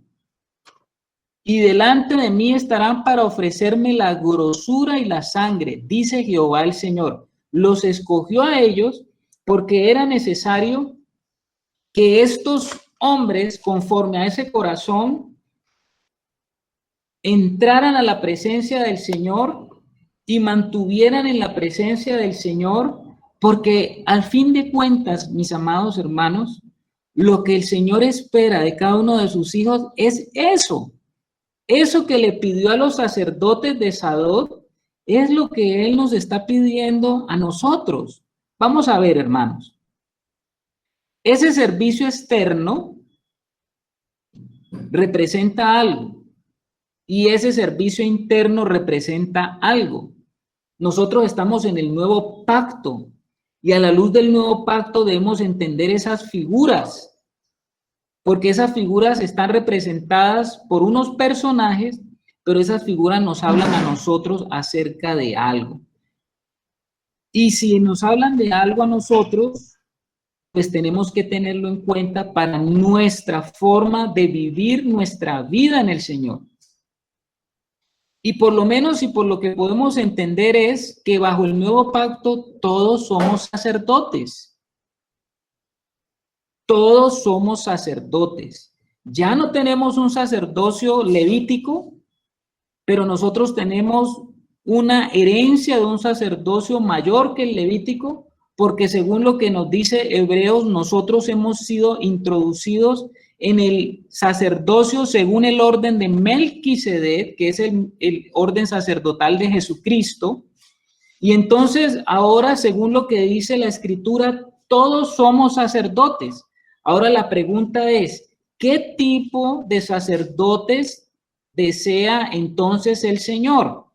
Y delante de mí estarán para ofrecerme la grosura y la sangre, dice Jehová el Señor. Los escogió a ellos porque era necesario que estos hombres, conforme a ese corazón, entraran a la presencia del Señor y mantuvieran en la presencia del Señor, porque al fin de cuentas, mis amados hermanos, lo que el Señor espera de cada uno de sus hijos es eso que le pidió a los sacerdotes de Sadok, es lo que Él nos está pidiendo a nosotros. Vamos a ver, hermanos. Ese servicio externo representa algo y ese servicio interno representa algo. Nosotros estamos en el nuevo pacto y a la luz del nuevo pacto debemos entender esas figuras, porque esas figuras están representadas por unos personajes, pero esas figuras nos hablan a nosotros acerca de algo. Y si nos hablan de algo a nosotros, pues tenemos que tenerlo en cuenta para nuestra forma de vivir nuestra vida en el Señor. Y por lo menos y por lo que podemos entender es que bajo el nuevo pacto todos somos sacerdotes. Todos somos sacerdotes. Ya no tenemos un sacerdocio levítico, pero nosotros tenemos una herencia de un sacerdocio mayor que el levítico, porque según lo que nos dice Hebreos, nosotros hemos sido introducidos en el sacerdocio según el orden de Melquisedec, que es el orden sacerdotal de Jesucristo. Y entonces ahora, según lo que dice la Escritura, todos somos sacerdotes. Ahora la pregunta es, ¿qué tipo de sacerdotes desea entonces el Señor?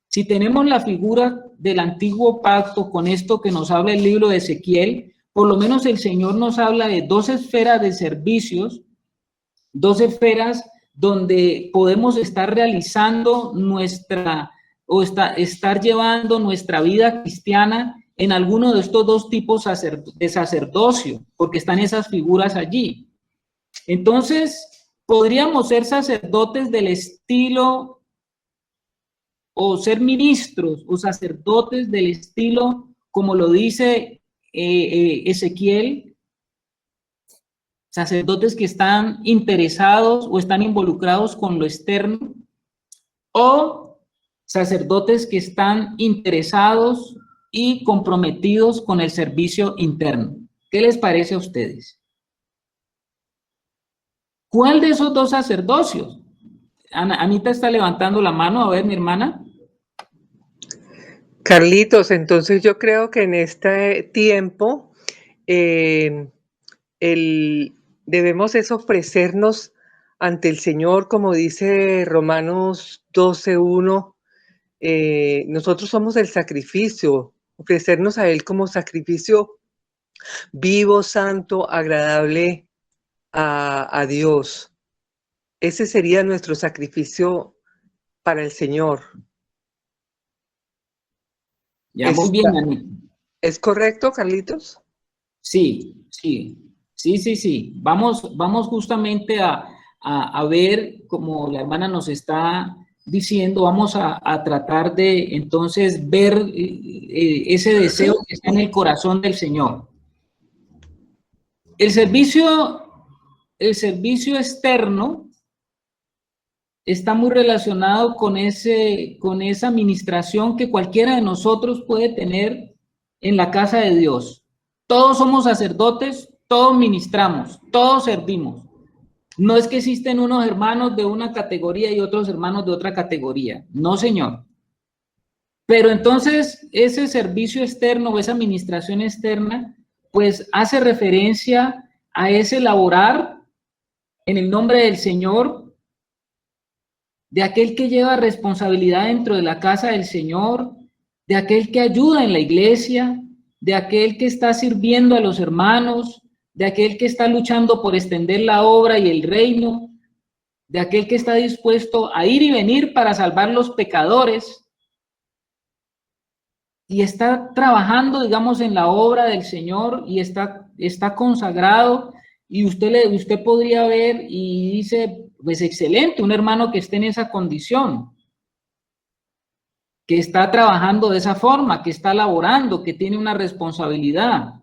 Si tenemos la figura del antiguo pacto con esto que nos habla el libro de Ezequiel, por lo menos el Señor nos habla de 2 esferas de servicios, 2 esferas donde podemos estar realizando estar llevando nuestra vida cristiana en alguno de estos 2 tipos de sacerdocio, porque están esas figuras allí. Entonces, podríamos ser sacerdotes del estilo, o ser ministros o sacerdotes del estilo, como lo dice Ezequiel, sacerdotes que están interesados o están involucrados con lo externo, o sacerdotes que están interesados y comprometidos con el servicio interno. ¿Qué les parece a ustedes? ¿Cuál de esos 2 sacerdocios? Anita está levantando la mano. A ver, mi hermana. Carlitos, entonces yo creo que en este tiempo debemos es ofrecernos ante el Señor, como dice Romanos 12:1. Nosotros somos el sacrificio, ofrecernos a Él como sacrificio vivo, santo, agradable a Dios. Ese sería nuestro sacrificio para el Señor. Ya, muy bien, Anita. ¿Es correcto, Carlitos? Sí. Vamos justamente a ver, como la hermana nos está diciendo, vamos a tratar de entonces ver ese deseo que está en el corazón del Señor. El servicio externo está muy relacionado con esa administración que cualquiera de nosotros puede tener en la casa de Dios. Todos somos sacerdotes, todos ministramos, todos servimos. No es que existen unos hermanos de una categoría y otros hermanos de otra categoría. No, señor. Pero entonces ese servicio externo o esa administración externa, pues hace referencia a ese laborar en el nombre del Señor, de aquel que lleva responsabilidad dentro de la casa del Señor, de aquel que ayuda en la iglesia, de aquel que está sirviendo a los hermanos, de aquel que está luchando por extender la obra y el reino, de aquel que está dispuesto a ir y venir para salvar los pecadores y está trabajando, digamos, en la obra del Señor y está consagrado. Y usted podría ver y dice, pues excelente, un hermano que esté en esa condición, que está trabajando de esa forma, que está laborando, que tiene una responsabilidad.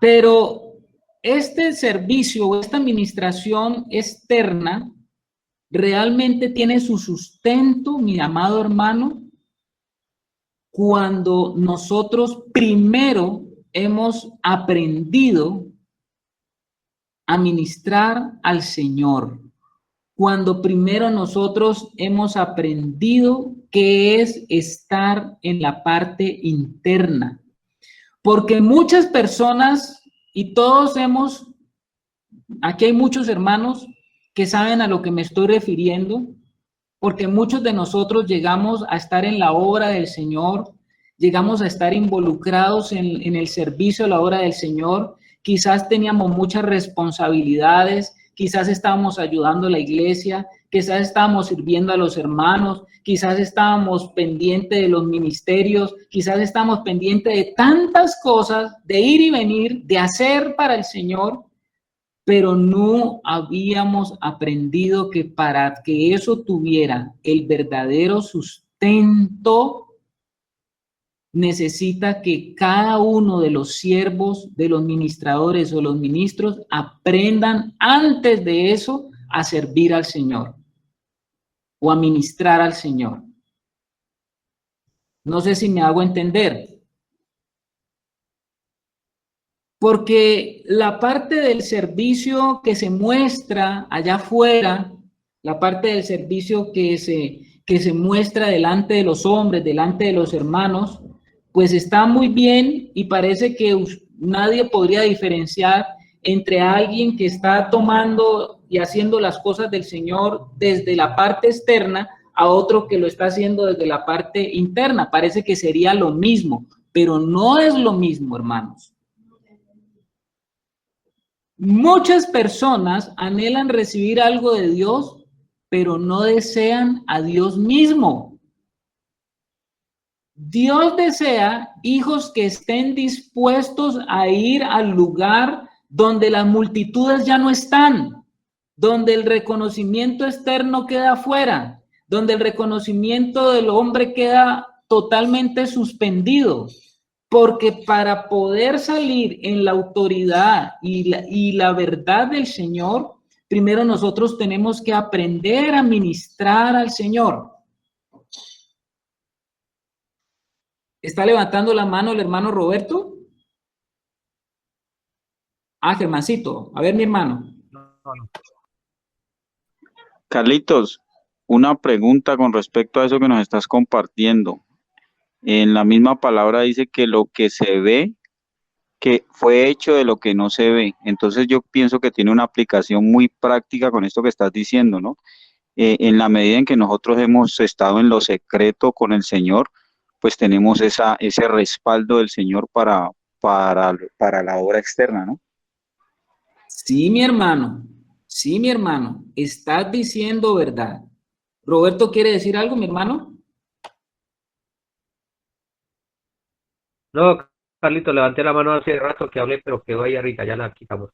Pero este servicio o esta administración externa realmente tiene su sustento, mi amado hermano, cuando nosotros primero hemos aprendido a ministrar al Señor. Cuando primero nosotros hemos aprendido qué es estar en la parte interna. Porque muchas personas, y todos aquí hay muchos hermanos que saben a lo que me estoy refiriendo, porque muchos de nosotros llegamos a estar en la obra del Señor, llegamos a estar involucrados en el servicio a la obra del Señor, quizás teníamos muchas responsabilidades, quizás estábamos ayudando a la iglesia, quizás estábamos sirviendo a los hermanos, quizás estábamos pendientes de los ministerios, quizás estábamos pendientes de tantas cosas, de ir y venir, de hacer para el Señor, pero no habíamos aprendido que para que eso tuviera el verdadero sustento, necesita que cada uno de los siervos, de los ministradores o los ministros aprendan antes de eso a servir al Señor o a ministrar al Señor. No sé si me hago entender. Porque la parte del servicio que se muestra allá afuera, la parte del servicio que se muestra delante de los hombres, delante de los hermanos, pues está muy bien y parece que nadie podría diferenciar entre alguien que está tomando y haciendo las cosas del Señor desde la parte externa a otro que lo está haciendo desde la parte interna. Parece que sería lo mismo, pero no es lo mismo, hermanos. Muchas personas anhelan recibir algo de Dios, pero no desean a Dios mismo. Dios desea hijos que estén dispuestos a ir al lugar donde las multitudes ya no están, donde el reconocimiento externo queda afuera, donde el reconocimiento del hombre queda totalmente suspendido. Porque para poder salir en la autoridad y la verdad del Señor, primero nosotros tenemos que aprender a ministrar al Señor. ¿Está levantando la mano el hermano Roberto? Ah, Germancito. A ver, mi hermano. No. Carlitos, una pregunta con respecto a eso que nos estás compartiendo. En la misma palabra dice que lo que se ve que fue hecho de lo que no se ve. Entonces yo pienso que tiene una aplicación muy práctica con esto que estás diciendo, ¿no? En la medida en que nosotros hemos estado en lo secreto con el Señor, pues tenemos ese respaldo del Señor para la obra externa, ¿no? Sí, mi hermano. Sí, mi hermano. Estás diciendo verdad. Roberto, ¿quiere decir algo, mi hermano? No, Carlito, levanté la mano hace rato que hablé, pero quedó ahí arriba, ya la quitamos.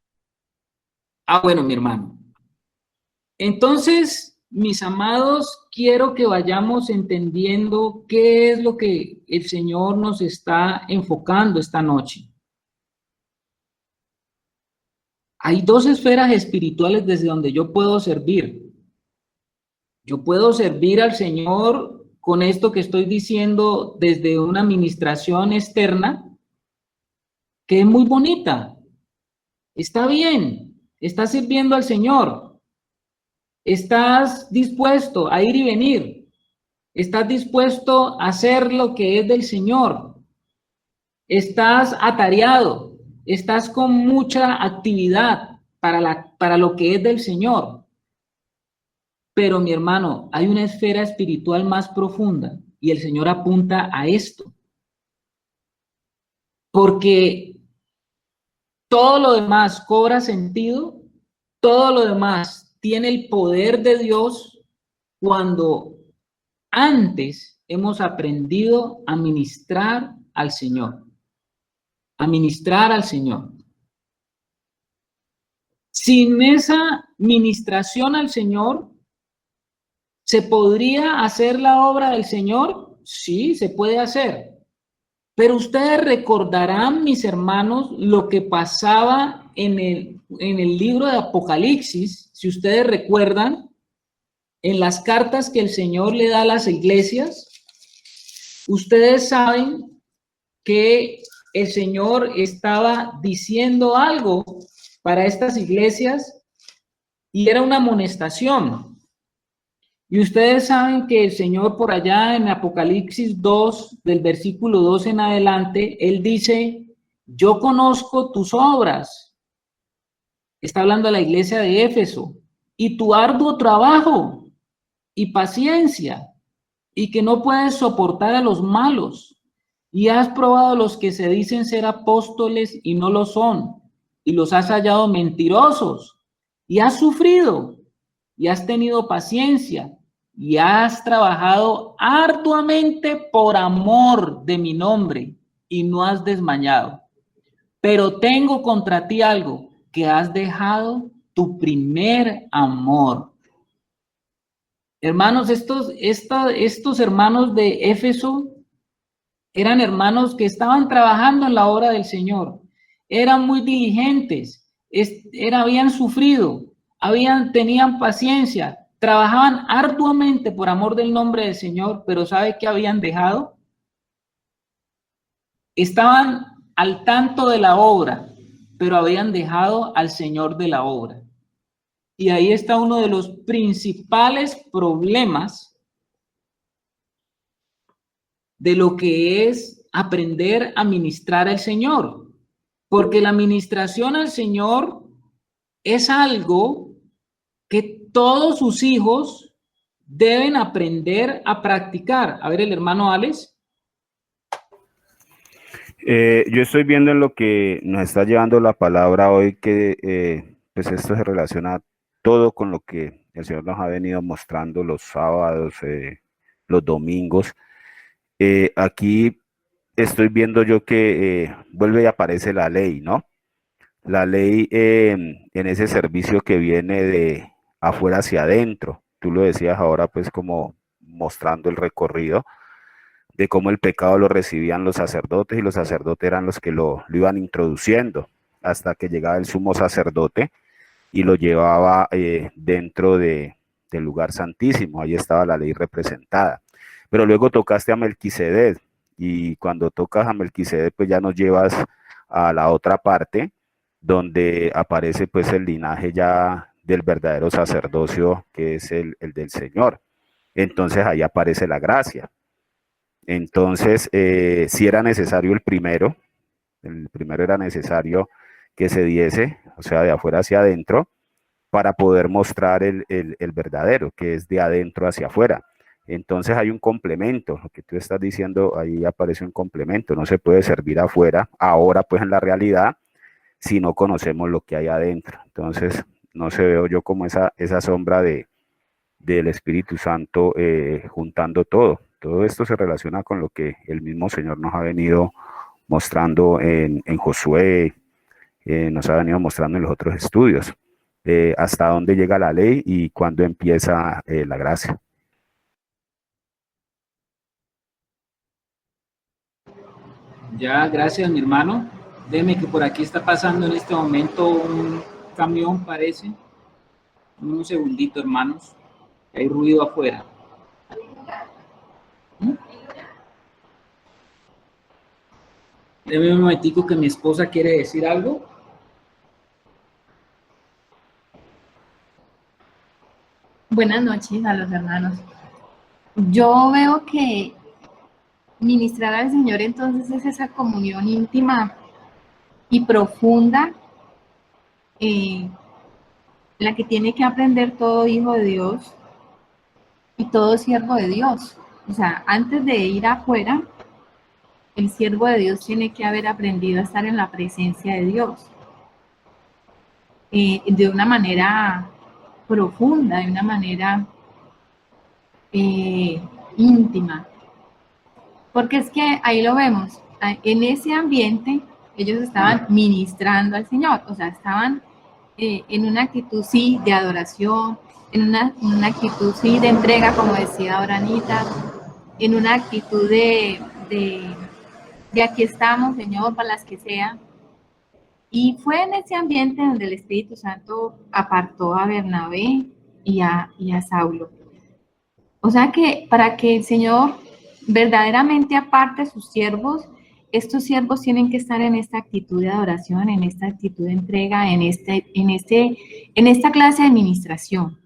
Ah, bueno, mi hermano. Entonces, mis amados, quiero que vayamos entendiendo qué es lo que el Señor nos está enfocando esta noche. Hay dos esferas espirituales desde donde yo puedo servir. Yo puedo servir al Señor con esto que estoy diciendo desde una administración externa, que es muy bonita. Está bien, estás sirviendo al Señor. Estás dispuesto a ir y venir. Estás dispuesto a hacer lo que es del Señor. Estás atareado. Estás con mucha actividad para lo que es del Señor. Pero mi hermano, hay una esfera espiritual más profunda y el Señor apunta a esto. Porque todo lo demás cobra sentido, todo lo demás tiene el poder de Dios cuando antes hemos aprendido a ministrar al Señor. A ministrar al Señor. Sin esa ministración al Señor, ¿se podría hacer la obra del Señor? Sí, se puede hacer. Pero ustedes recordarán, mis hermanos, lo que pasaba en el libro de Apocalipsis, si ustedes recuerdan, en las cartas que el Señor le da a las iglesias, ustedes saben que el Señor estaba diciendo algo para estas iglesias y era una amonestación. Y ustedes saben que el Señor por allá en Apocalipsis 2, del versículo 2 en adelante, Él dice, yo conozco tus obras. Está hablando a la iglesia de Éfeso. Y tu arduo trabajo y paciencia, y que no puedes soportar a los malos. Y has probado a los que se dicen ser apóstoles y no lo son, y los has hallado mentirosos, y has sufrido, y has tenido paciencia, y has trabajado arduamente por amor de mi nombre, y no has desmayado. Pero tengo contra ti algo, que has dejado tu primer amor. Hermanos, estos hermanos de Éfeso eran hermanos que estaban trabajando en la obra del Señor, eran muy diligentes, habían sufrido, tenían paciencia, trabajaban arduamente por amor del nombre del Señor, pero ¿sabe qué habían dejado? Estaban al tanto de la obra, pero habían dejado al Señor de la obra. Y ahí está uno de los principales problemas de lo que es aprender a ministrar al Señor. Porque la ministración al Señor es algo que todos sus hijos deben aprender a practicar. A ver, el hermano Alex. Yo estoy viendo en lo que nos está llevando la palabra hoy que pues esto se relaciona todo con lo que el Señor nos ha venido mostrando los sábados, los domingos. Aquí estoy viendo yo que vuelve y aparece la ley, ¿no? La ley en ese servicio que viene de afuera hacia adentro. Tú lo decías ahora pues como mostrando el recorrido de cómo el pecado lo recibían los sacerdotes y los sacerdotes eran los que lo iban introduciendo hasta que llegaba el sumo sacerdote y lo llevaba dentro del lugar santísimo. Ahí estaba la ley representada. Pero luego tocaste a Melquisedec y cuando tocas a Melquisedec pues ya nos llevas a la otra parte donde aparece pues el linaje ya del verdadero sacerdocio que es el del Señor. Entonces ahí aparece la gracia. Entonces, si era necesario el primero, El primero era necesario que se diese, o sea, de afuera hacia adentro, para poder mostrar el verdadero, que es de adentro hacia afuera. Entonces hay un complemento, lo que tú estás diciendo, ahí aparece un complemento, no se puede servir afuera, ahora pues en la realidad, si no conocemos lo que hay adentro. Entonces, no se veo yo como esa sombra del Espíritu Santo juntando todo. Todo esto se relaciona con lo que el mismo Señor nos ha venido mostrando en Josué, nos ha venido mostrando en los otros estudios, hasta dónde llega la ley y cuándo empieza la gracia. Ya, gracias, mi hermano. Déjeme que por aquí está pasando en este momento un camión, parece. Un segundito, hermanos. Hay ruido afuera. Déjeme un momentico que mi esposa quiere decir algo. Buenas noches a los hermanos. Yo veo que ministrar al Señor entonces es esa comunión íntima y profunda, la que tiene que aprender todo hijo de Dios y todo siervo de Dios. O sea, antes de ir afuera, el siervo de Dios tiene que haber aprendido a estar en la presencia de Dios, de una manera profunda, de una manera íntima. Porque es que ahí lo vemos, en ese ambiente ellos estaban ministrando al Señor, o sea, estaban en una actitud sí de adoración, en una actitud sí de entrega, como decía ahora Anita, en una actitud de aquí estamos, Señor, para las que sea. Y fue en ese ambiente donde el Espíritu Santo apartó a Bernabé y a Saulo. O sea que para que el Señor verdaderamente aparte a sus siervos, estos siervos tienen que estar en esta actitud de adoración, en esta actitud de entrega, en esta clase de administración.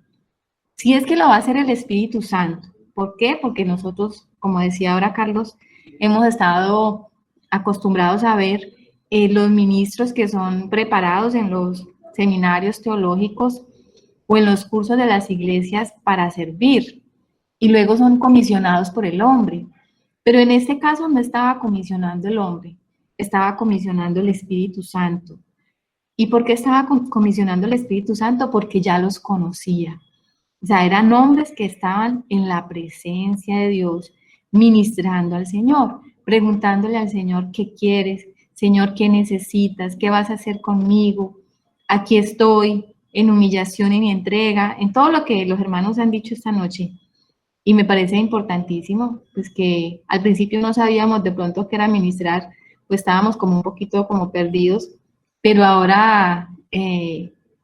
Si es que lo va a hacer el Espíritu Santo. ¿Por qué? Porque nosotros, como decía ahora Carlos, hemos estado acostumbrados a ver los ministros que son preparados en los seminarios teológicos o en los cursos de las iglesias para servir, y luego son comisionados por el hombre. Pero en este caso no estaba comisionando el hombre, estaba comisionando el Espíritu Santo. ¿Y por qué estaba comisionando el Espíritu Santo? Porque ya los conocía. O sea, eran hombres que estaban en la presencia de Dios, ministrando al Señor, preguntándole al Señor, ¿qué quieres? Señor, ¿qué necesitas? ¿Qué vas a hacer conmigo? Aquí estoy, en humillación, en entrega, en todo lo que los hermanos han dicho esta noche. Y me parece importantísimo, pues que al principio no sabíamos de pronto qué era ministrar, pues estábamos como un poquito como perdidos, pero ahora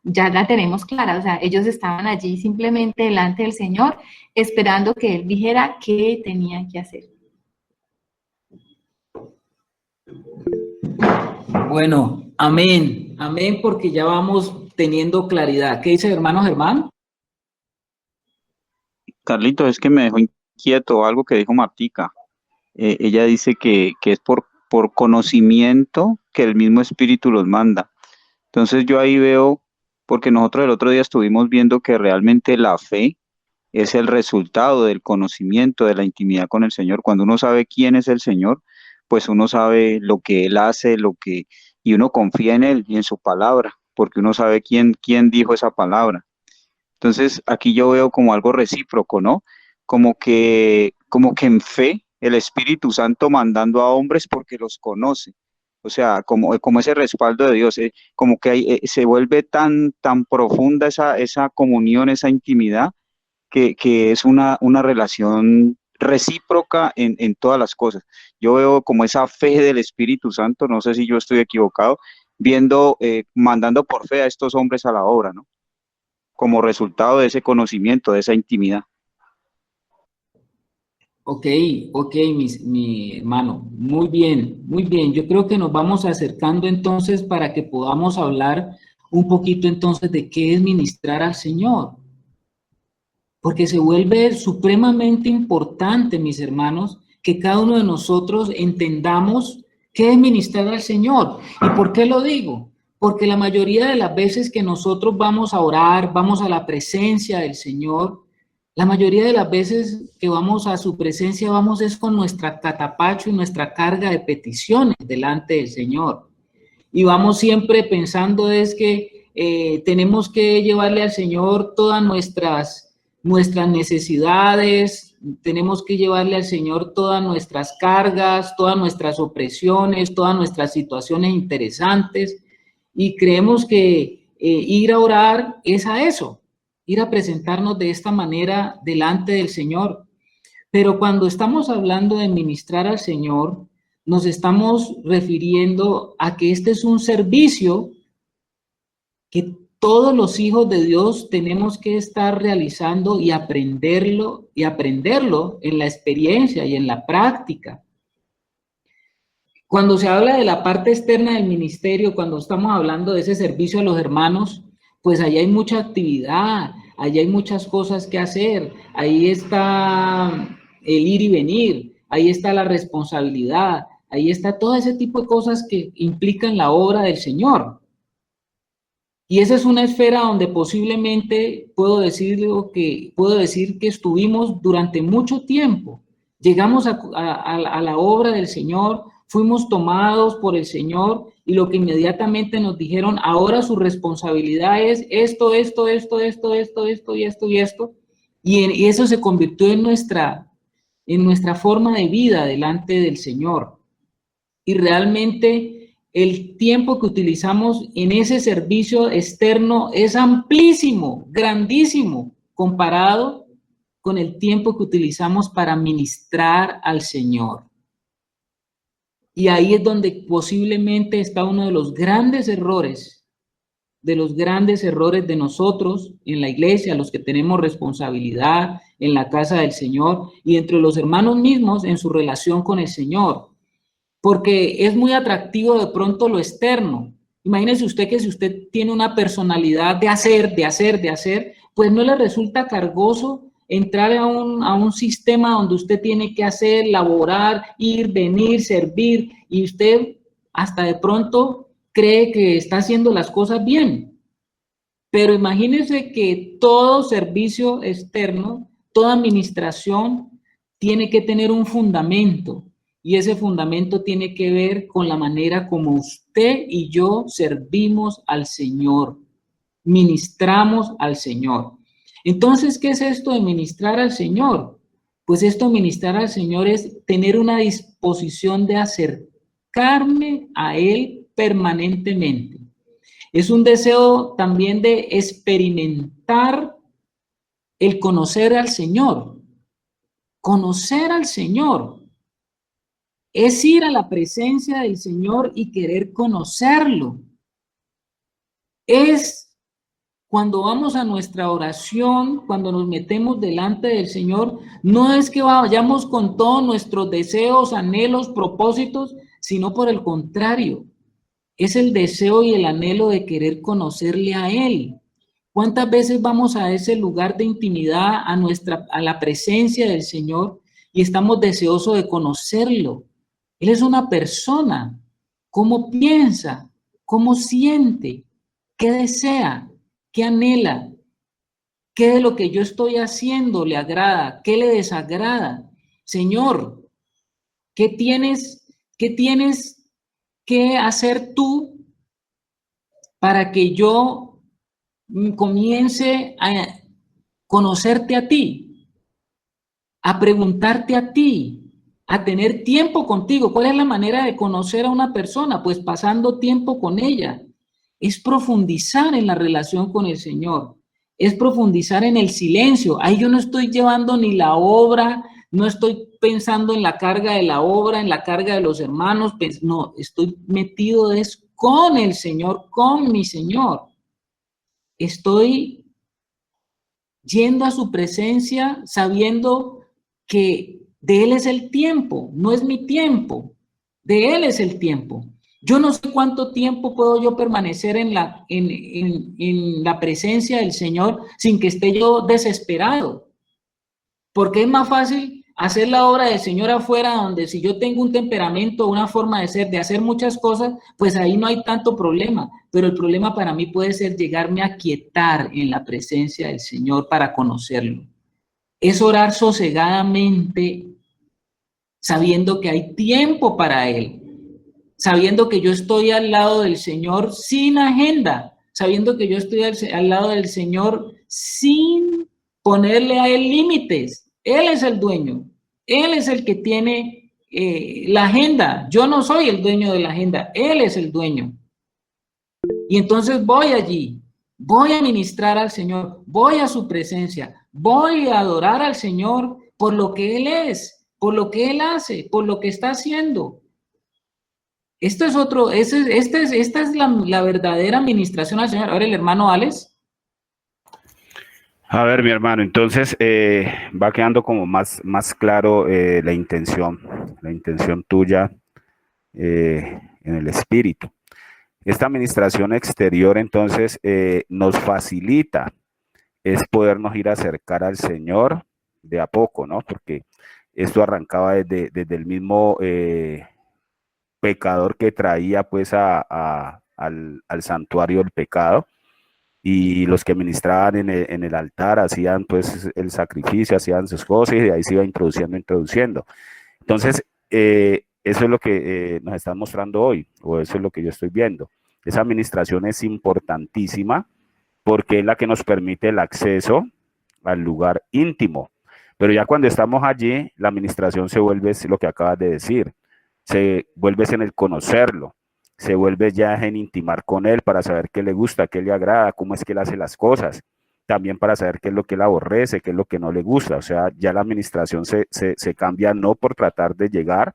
ya la tenemos clara. O sea, ellos estaban allí simplemente delante del Señor, esperando que Él dijera qué tenían que hacer. Bueno, amén, amén, porque ya vamos teniendo claridad. ¿Qué dice hermano Germán? Carlitos, es que me dejó inquieto algo que dijo Martica. Ella dice que es por conocimiento que el mismo Espíritu los manda. Entonces yo ahí veo, porque nosotros el otro día estuvimos viendo que realmente la fe es el resultado del conocimiento, de la intimidad con el Señor. Cuando uno sabe quién es el Señor, pues uno sabe lo que Él hace, y uno confía en Él y en su palabra, porque uno sabe quién dijo esa palabra. Entonces, aquí yo veo como algo recíproco, ¿no? Como que en fe, el Espíritu Santo mandando a hombres porque los conoce. O sea, como ese respaldo de Dios, como que se vuelve tan profunda esa comunión, esa intimidad, que es una relación recíproca en todas las cosas. Yo veo como esa fe del Espíritu Santo, no sé si yo estoy equivocado, mandando por fe a estos hombres a la obra, ¿no? Como resultado de ese conocimiento, de esa intimidad. Ok, mi hermano, muy bien, muy bien. Yo creo que nos vamos acercando entonces para que podamos hablar un poquito entonces de qué es ministrar al Señor. Porque se vuelve supremamente importante, mis hermanos, que cada uno de nosotros entendamos ¿Qué es ministrar al Señor? ¿Y por qué lo digo? Porque la mayoría de las veces que nosotros vamos a orar, vamos a la presencia del Señor, la mayoría de las veces que vamos a su presencia, vamos es con nuestra catapacho y nuestra carga de peticiones delante del Señor. Y vamos siempre pensando es que tenemos que llevarle al Señor todas nuestras necesidades, tenemos que llevarle al Señor todas nuestras cargas, todas nuestras opresiones, todas nuestras situaciones interesantes, y creemos que ir a orar es a eso, ir a presentarnos de esta manera delante del Señor. Pero cuando estamos hablando de ministrar al Señor, nos estamos refiriendo a que este es un servicio que todos los hijos de Dios tenemos que estar realizando y aprenderlo en la experiencia y en la práctica. Cuando se habla de la parte externa del ministerio, cuando estamos hablando de ese servicio a los hermanos, pues allá hay mucha actividad, allá hay muchas cosas que hacer, ahí está el ir y venir, ahí está la responsabilidad, ahí está todo ese tipo de cosas que implican la obra del Señor. Y esa es una esfera donde posiblemente puedo decir que estuvimos durante mucho tiempo. Llegamos a la obra del Señor, fuimos tomados por el Señor, y lo que inmediatamente nos dijeron, ahora su responsabilidad es esto, y eso se convirtió en nuestra forma de vida delante del Señor. Y realmente el tiempo que utilizamos en ese servicio externo es amplísimo, grandísimo, comparado con el tiempo que utilizamos para ministrar al Señor. Y ahí es donde posiblemente está uno de los grandes errores de nosotros en la iglesia, los que tenemos responsabilidad en la casa del Señor y entre los hermanos mismos en su relación con el Señor. Porque es muy atractivo de pronto lo externo. Imagínese usted que si usted tiene una personalidad de hacer, pues no le resulta cargoso entrar a un sistema donde usted tiene que hacer, laborar, ir, venir, servir, y usted hasta de pronto cree que está haciendo las cosas bien. Pero imagínese que todo servicio externo, toda administración tiene que tener un fundamento. Y ese fundamento tiene que ver con la manera como usted y yo servimos al Señor, ministramos al Señor. Entonces, ¿qué es esto de ministrar al Señor? Pues esto de ministrar al Señor es tener una disposición de acercarme a Él permanentemente. Es un deseo también de experimentar el conocer al Señor. Conocer al Señor es ir a la presencia del Señor y querer conocerlo. Es cuando vamos a nuestra oración, cuando nos metemos delante del Señor, no es que vayamos con todos nuestros deseos, anhelos, propósitos, sino por el contrario, es el deseo y el anhelo de querer conocerle a Él. ¿Cuántas veces vamos a ese lugar de intimidad, a la presencia del Señor, y estamos deseosos de conocerlo? Él es una persona. ¿Cómo piensa? ¿Cómo siente? ¿Qué desea? ¿Qué anhela? ¿Qué de lo que yo estoy haciendo le agrada? ¿Qué le desagrada? Señor, ¿qué tienes que hacer tú para que yo comience a conocerte a ti, a preguntarte a ti, a tener tiempo contigo? ¿Cuál es la manera de conocer a una persona? Pues pasando tiempo con ella. Es profundizar en la relación con el Señor. Es profundizar en el silencio. Ahí yo no estoy llevando ni la obra, no estoy pensando en la carga de la obra, en la carga de los hermanos. No, estoy metido con el Señor, con mi Señor. Estoy yendo a su presencia sabiendo que de Él es el tiempo, no es mi tiempo, de Él es el tiempo. Yo no sé cuánto tiempo puedo yo permanecer en la presencia del Señor sin que esté yo desesperado, porque es más fácil hacer la obra del Señor afuera, donde si yo tengo un temperamento, una forma de ser, de hacer muchas cosas, pues ahí no hay tanto problema. Pero el problema para mí puede ser llegarme a quietar en la presencia del Señor para conocerlo. Es orar sosegadamente, sabiendo que hay tiempo para Él, sabiendo que yo estoy al lado del Señor sin agenda, sabiendo que yo estoy al lado del Señor sin ponerle a Él límites. Él es el dueño, Él es el que tiene la agenda. Yo no soy el dueño de la agenda, Él es el dueño. Y entonces voy allí, voy a ministrar al Señor, voy a su presencia, voy a adorar al Señor por lo que Él es, por lo que Él hace, por lo que está haciendo. Esto es otro, esta es la verdadera administración al Señor. Ahora el hermano Alex. A ver, mi hermano, entonces va quedando como más claro la intención tuya en el espíritu. Esta administración exterior, entonces, nos facilita, es podernos ir a acercar al Señor de a poco, ¿no? Porque esto arrancaba desde el mismo pecador que traía, pues, al santuario del pecado. Y los que ministraban en el altar hacían pues el sacrificio, hacían sus cosas y de ahí se iba introduciendo. Entonces, eso es lo que nos están mostrando hoy, o eso es lo que yo estoy viendo. Esa administración es importantísima porque es la que nos permite el acceso al lugar íntimo. Pero ya cuando estamos allí, la administración se vuelve lo que acabas de decir, se vuelve en el conocerlo. Se vuelve ya en intimar con él para saber qué le gusta, qué le agrada, cómo es que él hace las cosas, también para saber qué es lo que él aborrece, qué es lo que no le gusta. O sea, ya la administración se cambia no por tratar de llegar,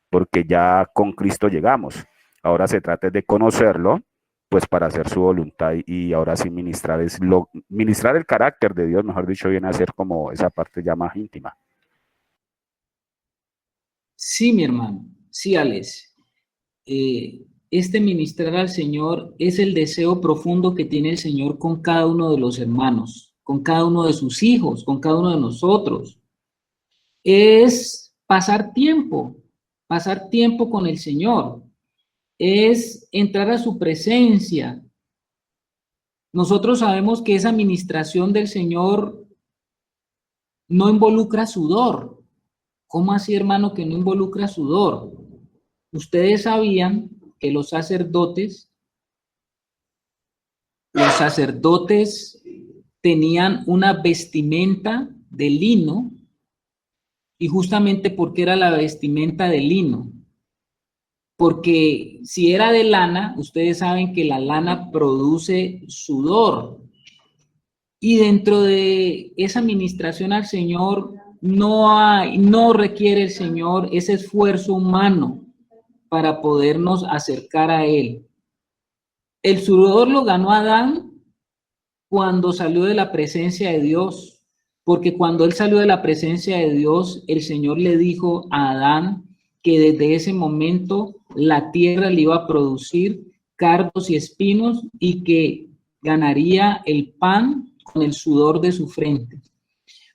porque ya con Cristo llegamos. Ahora se trata de conocerlo, pues para hacer su voluntad y ahora sí ministrar el carácter de Dios, mejor dicho, viene a ser como esa parte ya más íntima. Sí, mi hermano, sí, Alex. Este ministrar al Señor es el deseo profundo que tiene el Señor con cada uno de los hermanos, con cada uno de sus hijos, con cada uno de nosotros. Es pasar tiempo con el Señor, es entrar a su presencia. Nosotros sabemos que esa ministración del Señor no involucra sudor. ¿Cómo así, hermano, que no involucra sudor? Ustedes sabían que los sacerdotes tenían una vestimenta de lino, y justamente porque era la vestimenta de lino, porque si era de lana, ustedes saben que la lana produce sudor, y dentro de esa administración al Señor no requiere el Señor ese esfuerzo humano para podernos acercar a Él. El sudor lo ganó Adán cuando salió de la presencia de Dios, porque cuando él salió de la presencia de Dios, el Señor le dijo a Adán que desde ese momento la tierra le iba a producir cardos y espinos y que ganaría el pan con el sudor de su frente.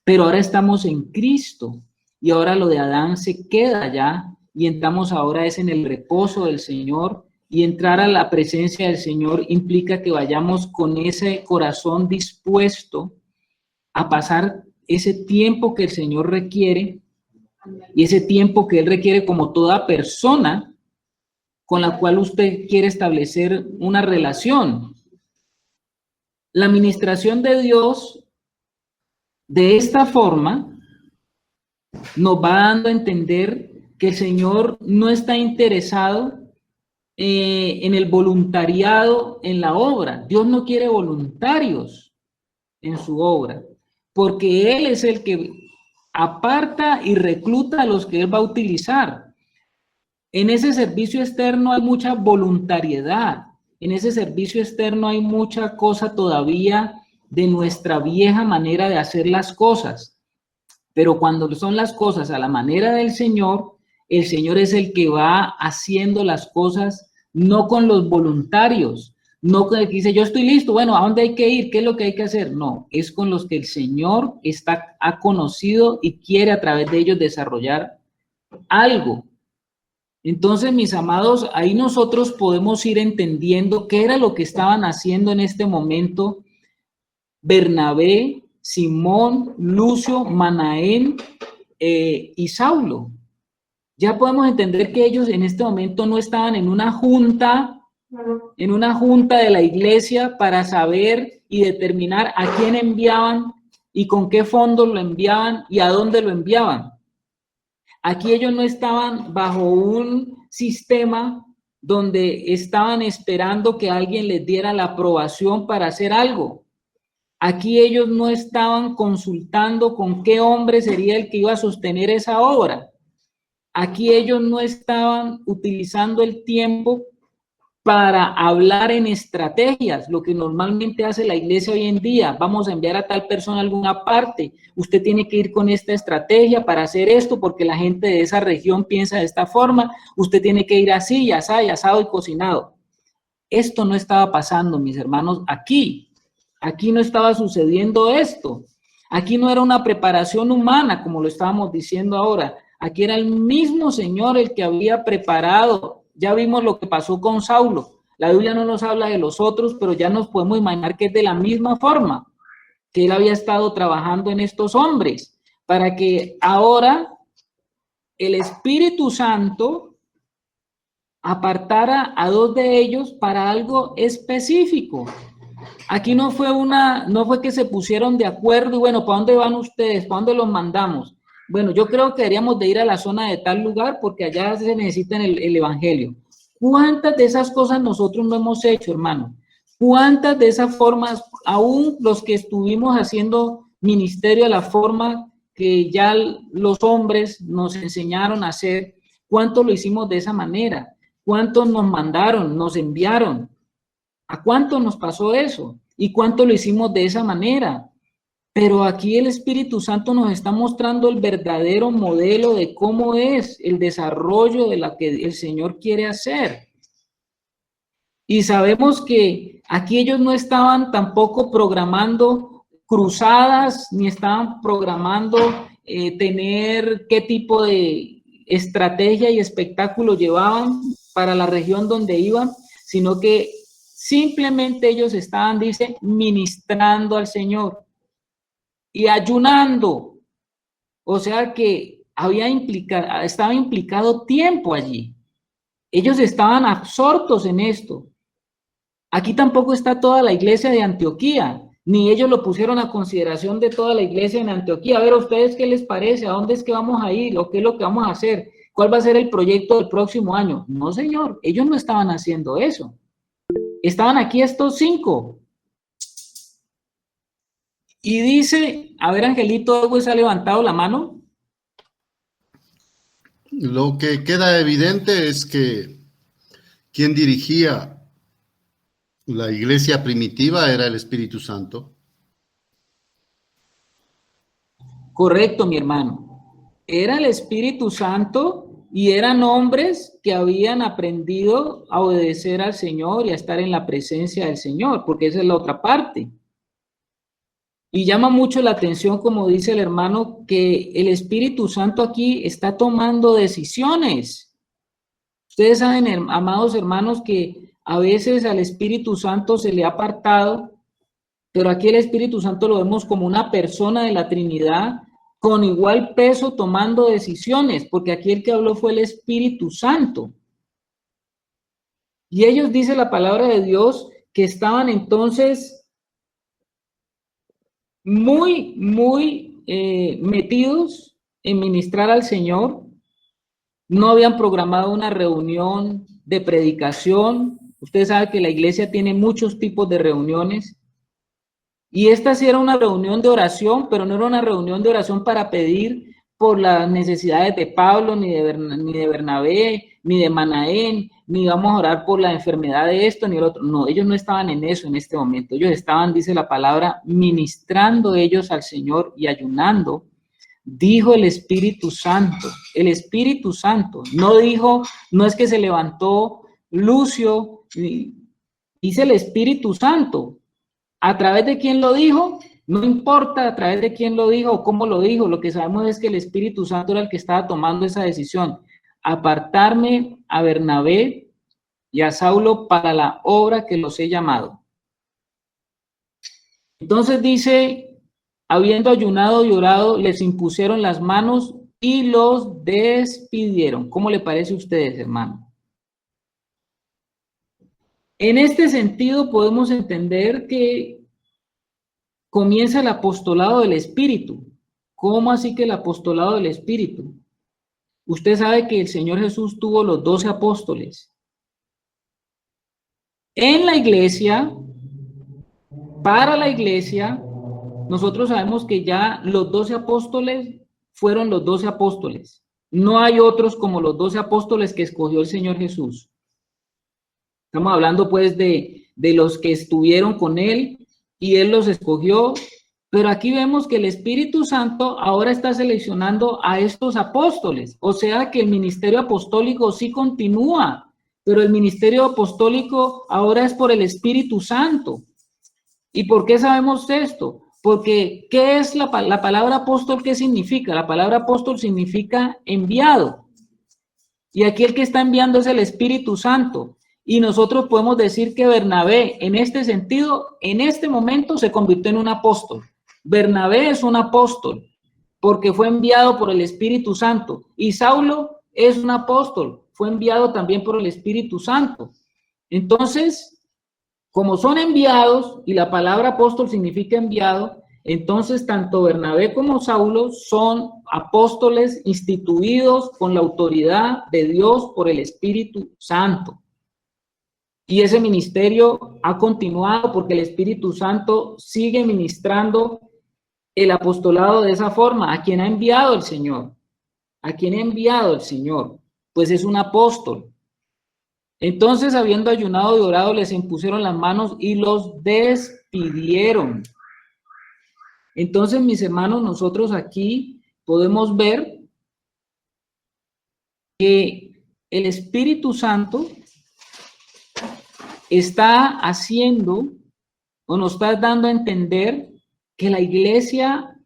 Pero ahora estamos en Cristo y ahora lo de Adán se queda ya y entramos ahora es en el reposo del Señor. Y entrar a la presencia del Señor implica que vayamos con ese corazón dispuesto a pasar ese tiempo que el Señor requiere y ese tiempo que Él requiere como toda persona con la cual usted quiere establecer una relación. La administración de Dios de esta forma nos va dando a entender que el Señor no está interesado en el voluntariado en la obra. Dios no quiere voluntarios en su obra, porque Él es el que aparta y recluta a los que Él va a utilizar. En ese servicio externo hay mucha voluntariedad, en ese servicio externo hay mucha cosa todavía de nuestra vieja manera de hacer las cosas, pero cuando son las cosas a la manera del Señor, el Señor es el que va haciendo las cosas no con los voluntarios, No que dice, yo estoy listo, bueno, ¿a dónde hay que ir? ¿Qué es lo que hay que hacer? No, es con los que el Señor ha conocido y quiere a través de ellos desarrollar algo. Entonces, mis amados, ahí nosotros podemos ir entendiendo qué era lo que estaban haciendo en este momento Bernabé, Simón, Lucio, Manaén y Saulo. Ya podemos entender que ellos en este momento no estaban en una junta de la iglesia para saber y determinar a quién enviaban y con qué fondos lo enviaban y a dónde lo enviaban. Aquí ellos no estaban bajo un sistema donde estaban esperando que alguien les diera la aprobación para hacer algo. Aquí ellos no estaban consultando con qué hombre sería el que iba a sostener esa obra. Aquí ellos no estaban utilizando el tiempo para hablar en estrategias, lo que normalmente hace la iglesia hoy en día. Vamos a enviar a tal persona a alguna parte. Usted tiene que ir con esta estrategia para hacer esto porque la gente de esa región piensa de esta forma. Usted tiene que ir así, y asado y cocinado. Esto no estaba pasando, mis hermanos, aquí. Aquí no estaba sucediendo esto. Aquí no era una preparación humana, como lo estábamos diciendo ahora. Aquí era el mismo Señor el que había preparado. Ya vimos lo que pasó con Saulo. La Biblia no nos habla de los otros, pero ya nos podemos imaginar que es de la misma forma que él había estado trabajando en estos hombres, para que ahora el Espíritu Santo apartara a 2 de ellos para algo específico. Aquí no fue que se pusieron de acuerdo y bueno, ¿para dónde van ustedes? ¿Para dónde los mandamos? Bueno, yo creo que deberíamos de ir a la zona de tal lugar porque allá se necesita el evangelio. ¿Cuántas de esas cosas nosotros no hemos hecho, hermano? ¿Cuántas de esas formas, aún los que estuvimos haciendo ministerio de la forma que ya los hombres nos enseñaron a hacer, cuánto lo hicimos de esa manera? ¿Cuántos nos mandaron, nos enviaron? ¿A cuánto nos pasó eso? ¿Y cuánto lo hicimos de esa manera? Pero aquí el Espíritu Santo nos está mostrando el verdadero modelo de cómo es el desarrollo de lo que el Señor quiere hacer. Y sabemos que aquí ellos no estaban tampoco programando cruzadas, ni estaban programando tener qué tipo de estrategia y espectáculo llevaban para la región donde iban, sino que simplemente ellos estaban, dice, ministrando al Señor y ayunando. O sea que estaba implicado tiempo allí. Ellos estaban absortos en esto. Aquí tampoco está toda la iglesia de Antioquía, ni ellos lo pusieron a consideración de toda la iglesia en Antioquía. A ver, ¿a ustedes qué les parece? ¿A dónde es que vamos a ir? ¿O qué es lo que vamos a hacer? ¿Cuál va a ser el proyecto del próximo año? No, señor, ellos no estaban haciendo eso. Estaban aquí estos 5. Y dice, a ver, Angelito, ¿algo se ha levantado la mano? Lo que queda evidente es que quien dirigía la iglesia primitiva era el Espíritu Santo. Correcto, mi hermano. Era el Espíritu Santo y eran hombres que habían aprendido a obedecer al Señor y a estar en la presencia del Señor, porque esa es la otra parte. Y llama mucho la atención, como dice el hermano, que el Espíritu Santo aquí está tomando decisiones. Ustedes saben, amados hermanos, que a veces al Espíritu Santo se le ha apartado, pero aquí el Espíritu Santo lo vemos como una persona de la Trinidad con igual peso tomando decisiones, porque aquí el que habló fue el Espíritu Santo. Y ellos, dice la palabra de Dios, que estaban entonces muy metidos en ministrar al Señor. No habían programado una reunión de predicación. Usted sabe que la iglesia tiene muchos tipos de reuniones. Y esta sí era una reunión de oración, pero no era una reunión de oración para pedir por las necesidades de Pablo, ni de Bernabé, ni de Manaén, ni vamos a orar por la enfermedad de esto, ni el otro. No, ellos no estaban en eso en este momento. Ellos estaban, dice la palabra, ministrando ellos al Señor y ayunando. Dijo el Espíritu Santo, no dijo, no es que se levantó Lucio y dice el Espíritu Santo. ¿A través de quién lo dijo? No importa a través de quién lo dijo o cómo lo dijo, lo que sabemos es que el Espíritu Santo era el que estaba tomando esa decisión. Apartarme a Bernabé y a Saulo para la obra que los he llamado. Entonces dice, habiendo ayunado y orado, les impusieron las manos y los despidieron. ¿Cómo le parece a ustedes, hermano? En este sentido podemos entender que comienza el apostolado del Espíritu. ¿Cómo así que el apostolado del Espíritu? Usted sabe que el Señor Jesús tuvo los 12 apóstoles. En la iglesia, para la iglesia, nosotros sabemos que ya los 12 apóstoles fueron los 12 apóstoles. No hay otros como los 12 apóstoles que escogió el Señor Jesús. Estamos hablando pues de los que estuvieron con Él y Él los escogió, pero aquí vemos que el Espíritu Santo ahora está seleccionando a estos apóstoles, o sea que el ministerio apostólico sí continúa, pero el ministerio apostólico ahora es por el Espíritu Santo. ¿Y por qué sabemos esto? Porque, ¿qué es la palabra apóstol? ¿Qué significa? La palabra apóstol significa enviado. Y aquí el que está enviando es el Espíritu Santo. Y nosotros podemos decir que Bernabé, en este sentido, en este momento se convirtió en un apóstol. Bernabé es un apóstol porque fue enviado por el Espíritu Santo. Y Saulo es un apóstol, fue enviado también por el Espíritu Santo. Entonces, como son enviados, y la palabra apóstol significa enviado, entonces tanto Bernabé como Saulo son apóstoles instituidos con la autoridad de Dios por el Espíritu Santo. Y ese ministerio ha continuado porque el Espíritu Santo sigue ministrando el apostolado de esa forma. ¿A quién ha enviado el Señor? ¿A quién ha enviado el Señor? Pues es un apóstol. Entonces, habiendo ayunado y orado, les impusieron las manos y los despidieron. Entonces, mis hermanos, nosotros aquí podemos ver que el Espíritu Santo está haciendo o nos está dando a entender que la iglesia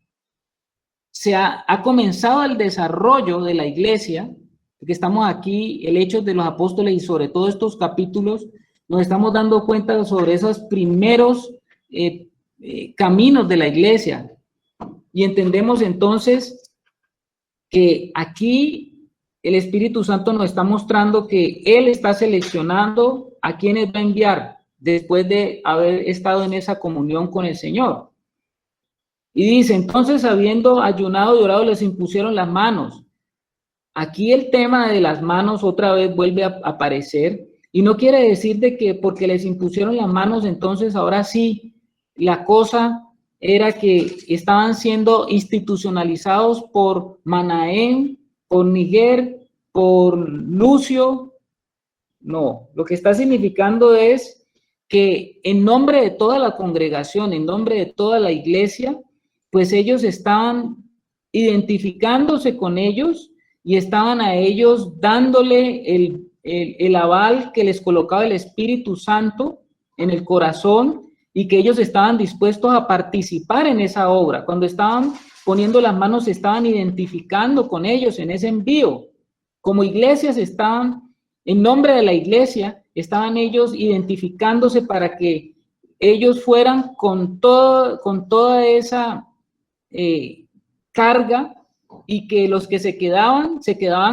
ha comenzado el desarrollo de la iglesia, porque estamos aquí, el Hechos de los Apóstoles y sobre todo estos capítulos, nos estamos dando cuenta sobre esos primeros caminos de la iglesia. Y entendemos entonces que aquí el Espíritu Santo nos está mostrando que Él está seleccionando a quienes va a enviar después de haber estado en esa comunión con el Señor. Y dice, entonces habiendo ayunado y orado les impusieron las manos. Aquí el tema de las manos otra vez vuelve a aparecer y no quiere decir de que porque les impusieron las manos entonces ahora sí la cosa era que estaban siendo institucionalizados por Manaén, por Niger, por Lucio. No, lo que está significando es que en nombre de toda la congregación, en nombre de toda la iglesia, pues ellos estaban identificándose con ellos y estaban a ellos dándole el aval que les colocaba el Espíritu Santo en el corazón y que ellos estaban dispuestos a participar en esa obra. Cuando estaban poniendo las manos, se estaban identificando con ellos en ese envío. Como iglesias estaban, en nombre de la iglesia, estaban ellos identificándose para que ellos fueran con toda esa carga y que los que se quedaban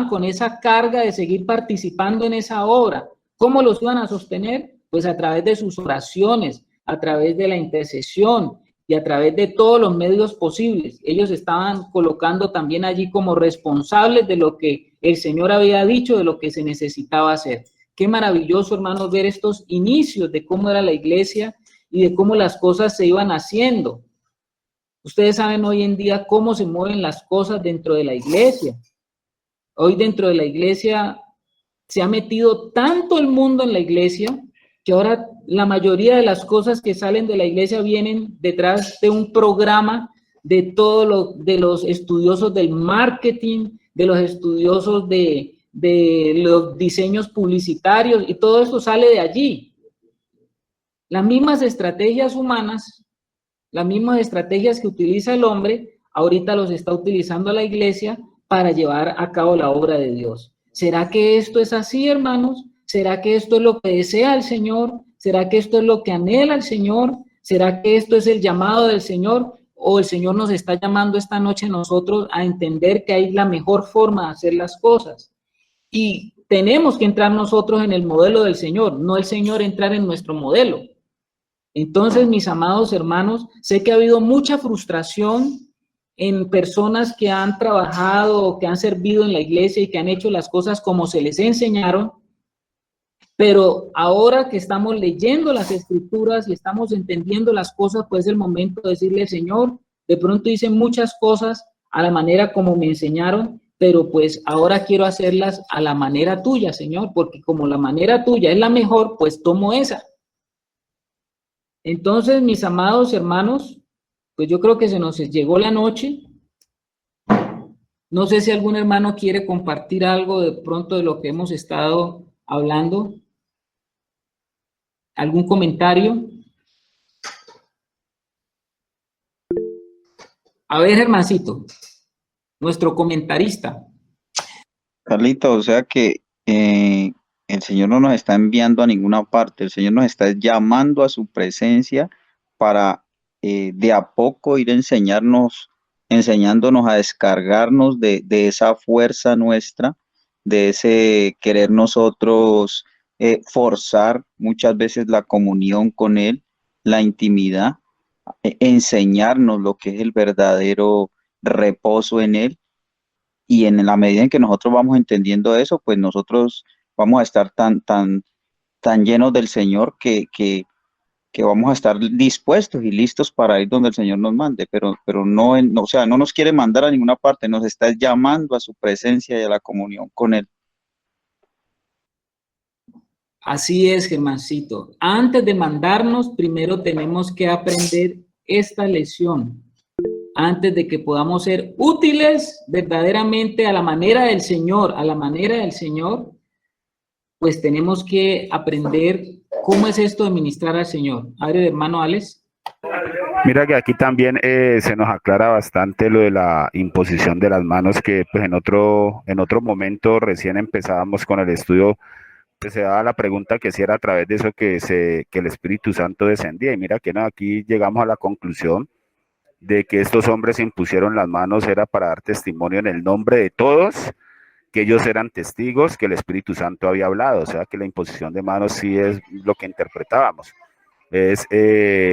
con esa carga de seguir participando en esa obra. ¿Cómo los iban a sostener? Pues a través de sus oraciones, a través de la intercesión y a través de todos los medios posibles. Ellos estaban colocando también allí como responsables de lo que el Señor había dicho, de lo que se necesitaba hacer. Qué maravilloso, hermanos, ver estos inicios de cómo era la iglesia y de cómo las cosas se iban haciendo. Ustedes saben hoy en día cómo se mueven las cosas dentro de la iglesia. Hoy dentro de la iglesia se ha metido tanto el mundo en la iglesia que ahora la mayoría de las cosas que salen de la iglesia vienen detrás de un programa de los estudiosos del marketing, de los estudiosos de los diseños publicitarios, y todo eso sale de allí. Las mismas estrategias humanas, las mismas estrategias que utiliza el hombre, ahorita los está utilizando la iglesia para llevar a cabo la obra de Dios. ¿Será que esto es así, hermanos? ¿Será que esto es lo que desea el Señor? ¿Será que esto es lo que anhela el Señor? ¿Será que esto es el llamado del Señor? ¿O el Señor nos está llamando esta noche a nosotros a entender que hay la mejor forma de hacer las cosas? Y tenemos que entrar nosotros en el modelo del Señor, no el Señor entrar en nuestro modelo. Entonces, mis amados hermanos, sé que ha habido mucha frustración en personas que han trabajado o que han servido en la iglesia y que han hecho las cosas como se les enseñaron, pero ahora que estamos leyendo las escrituras y estamos entendiendo las cosas, pues es el momento de decirle, Señor, de pronto hice muchas cosas a la manera como me enseñaron, pero pues ahora quiero hacerlas a la manera tuya, Señor, porque como la manera tuya es la mejor, pues tomo esa. Entonces, mis amados hermanos, pues yo creo que se nos llegó la noche. No sé si algún hermano quiere compartir algo de pronto de lo que hemos estado hablando. ¿Algún comentario? A ver, hermancito, nuestro comentarista. Carlito, o sea que el Señor no nos está enviando a ninguna parte, el Señor nos está llamando a su presencia para de a poco ir enseñándonos a descargarnos de esa fuerza nuestra, de ese querer nosotros forzar muchas veces la comunión con Él, la intimidad, enseñarnos lo que es el verdadero reposo en Él. Y en la medida en que nosotros vamos entendiendo eso, pues nosotros vamos a estar tan llenos del Señor que vamos a estar dispuestos y listos para ir donde el Señor nos mande, pero no, o sea, no nos quiere mandar a ninguna parte, nos está llamando a su presencia y a la comunión con Él. Así es, Germancito. Antes de mandarnos, primero tenemos que aprender esta lección. Antes de que podamos ser útiles verdaderamente a la manera del Señor, pues tenemos que aprender cómo es esto de ministrar al Señor. A ver, hermano Alex. Mira que aquí también se nos aclara bastante lo de la imposición de las manos, que pues en otro momento recién empezábamos con el estudio, pues se daba la pregunta que si era a través de eso que el Espíritu Santo descendía, y mira que no, aquí llegamos a la conclusión de que estos hombres impusieron las manos era para dar testimonio en el nombre de todos, que ellos eran testigos que el Espíritu Santo había hablado, o sea que la imposición de manos sí es lo que interpretábamos, es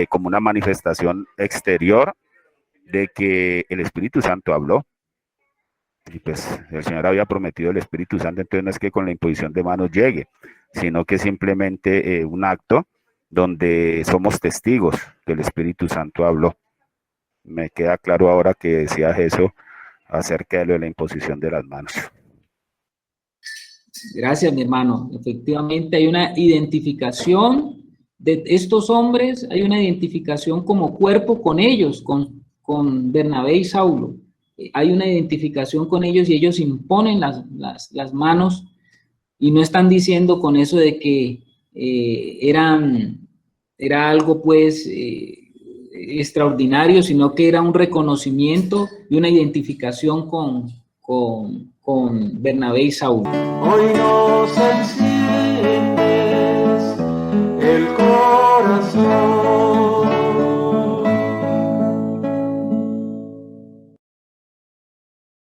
como una manifestación exterior de que el Espíritu Santo habló, y pues el Señor había prometido el Espíritu Santo, entonces no es que con la imposición de manos llegue, sino que simplemente un acto donde somos testigos que el Espíritu Santo habló. Me queda claro ahora que decías eso acerca de lo de la imposición de las manos. Gracias, mi hermano. Efectivamente hay una identificación de estos hombres, hay una identificación como cuerpo con ellos, con Bernabé y Saulo. Hay una identificación con ellos y ellos imponen las manos y no están diciendo con eso de que era algo pues extraordinario, sino que era un reconocimiento y una identificación con Bernabé y Saulo. Hoy nos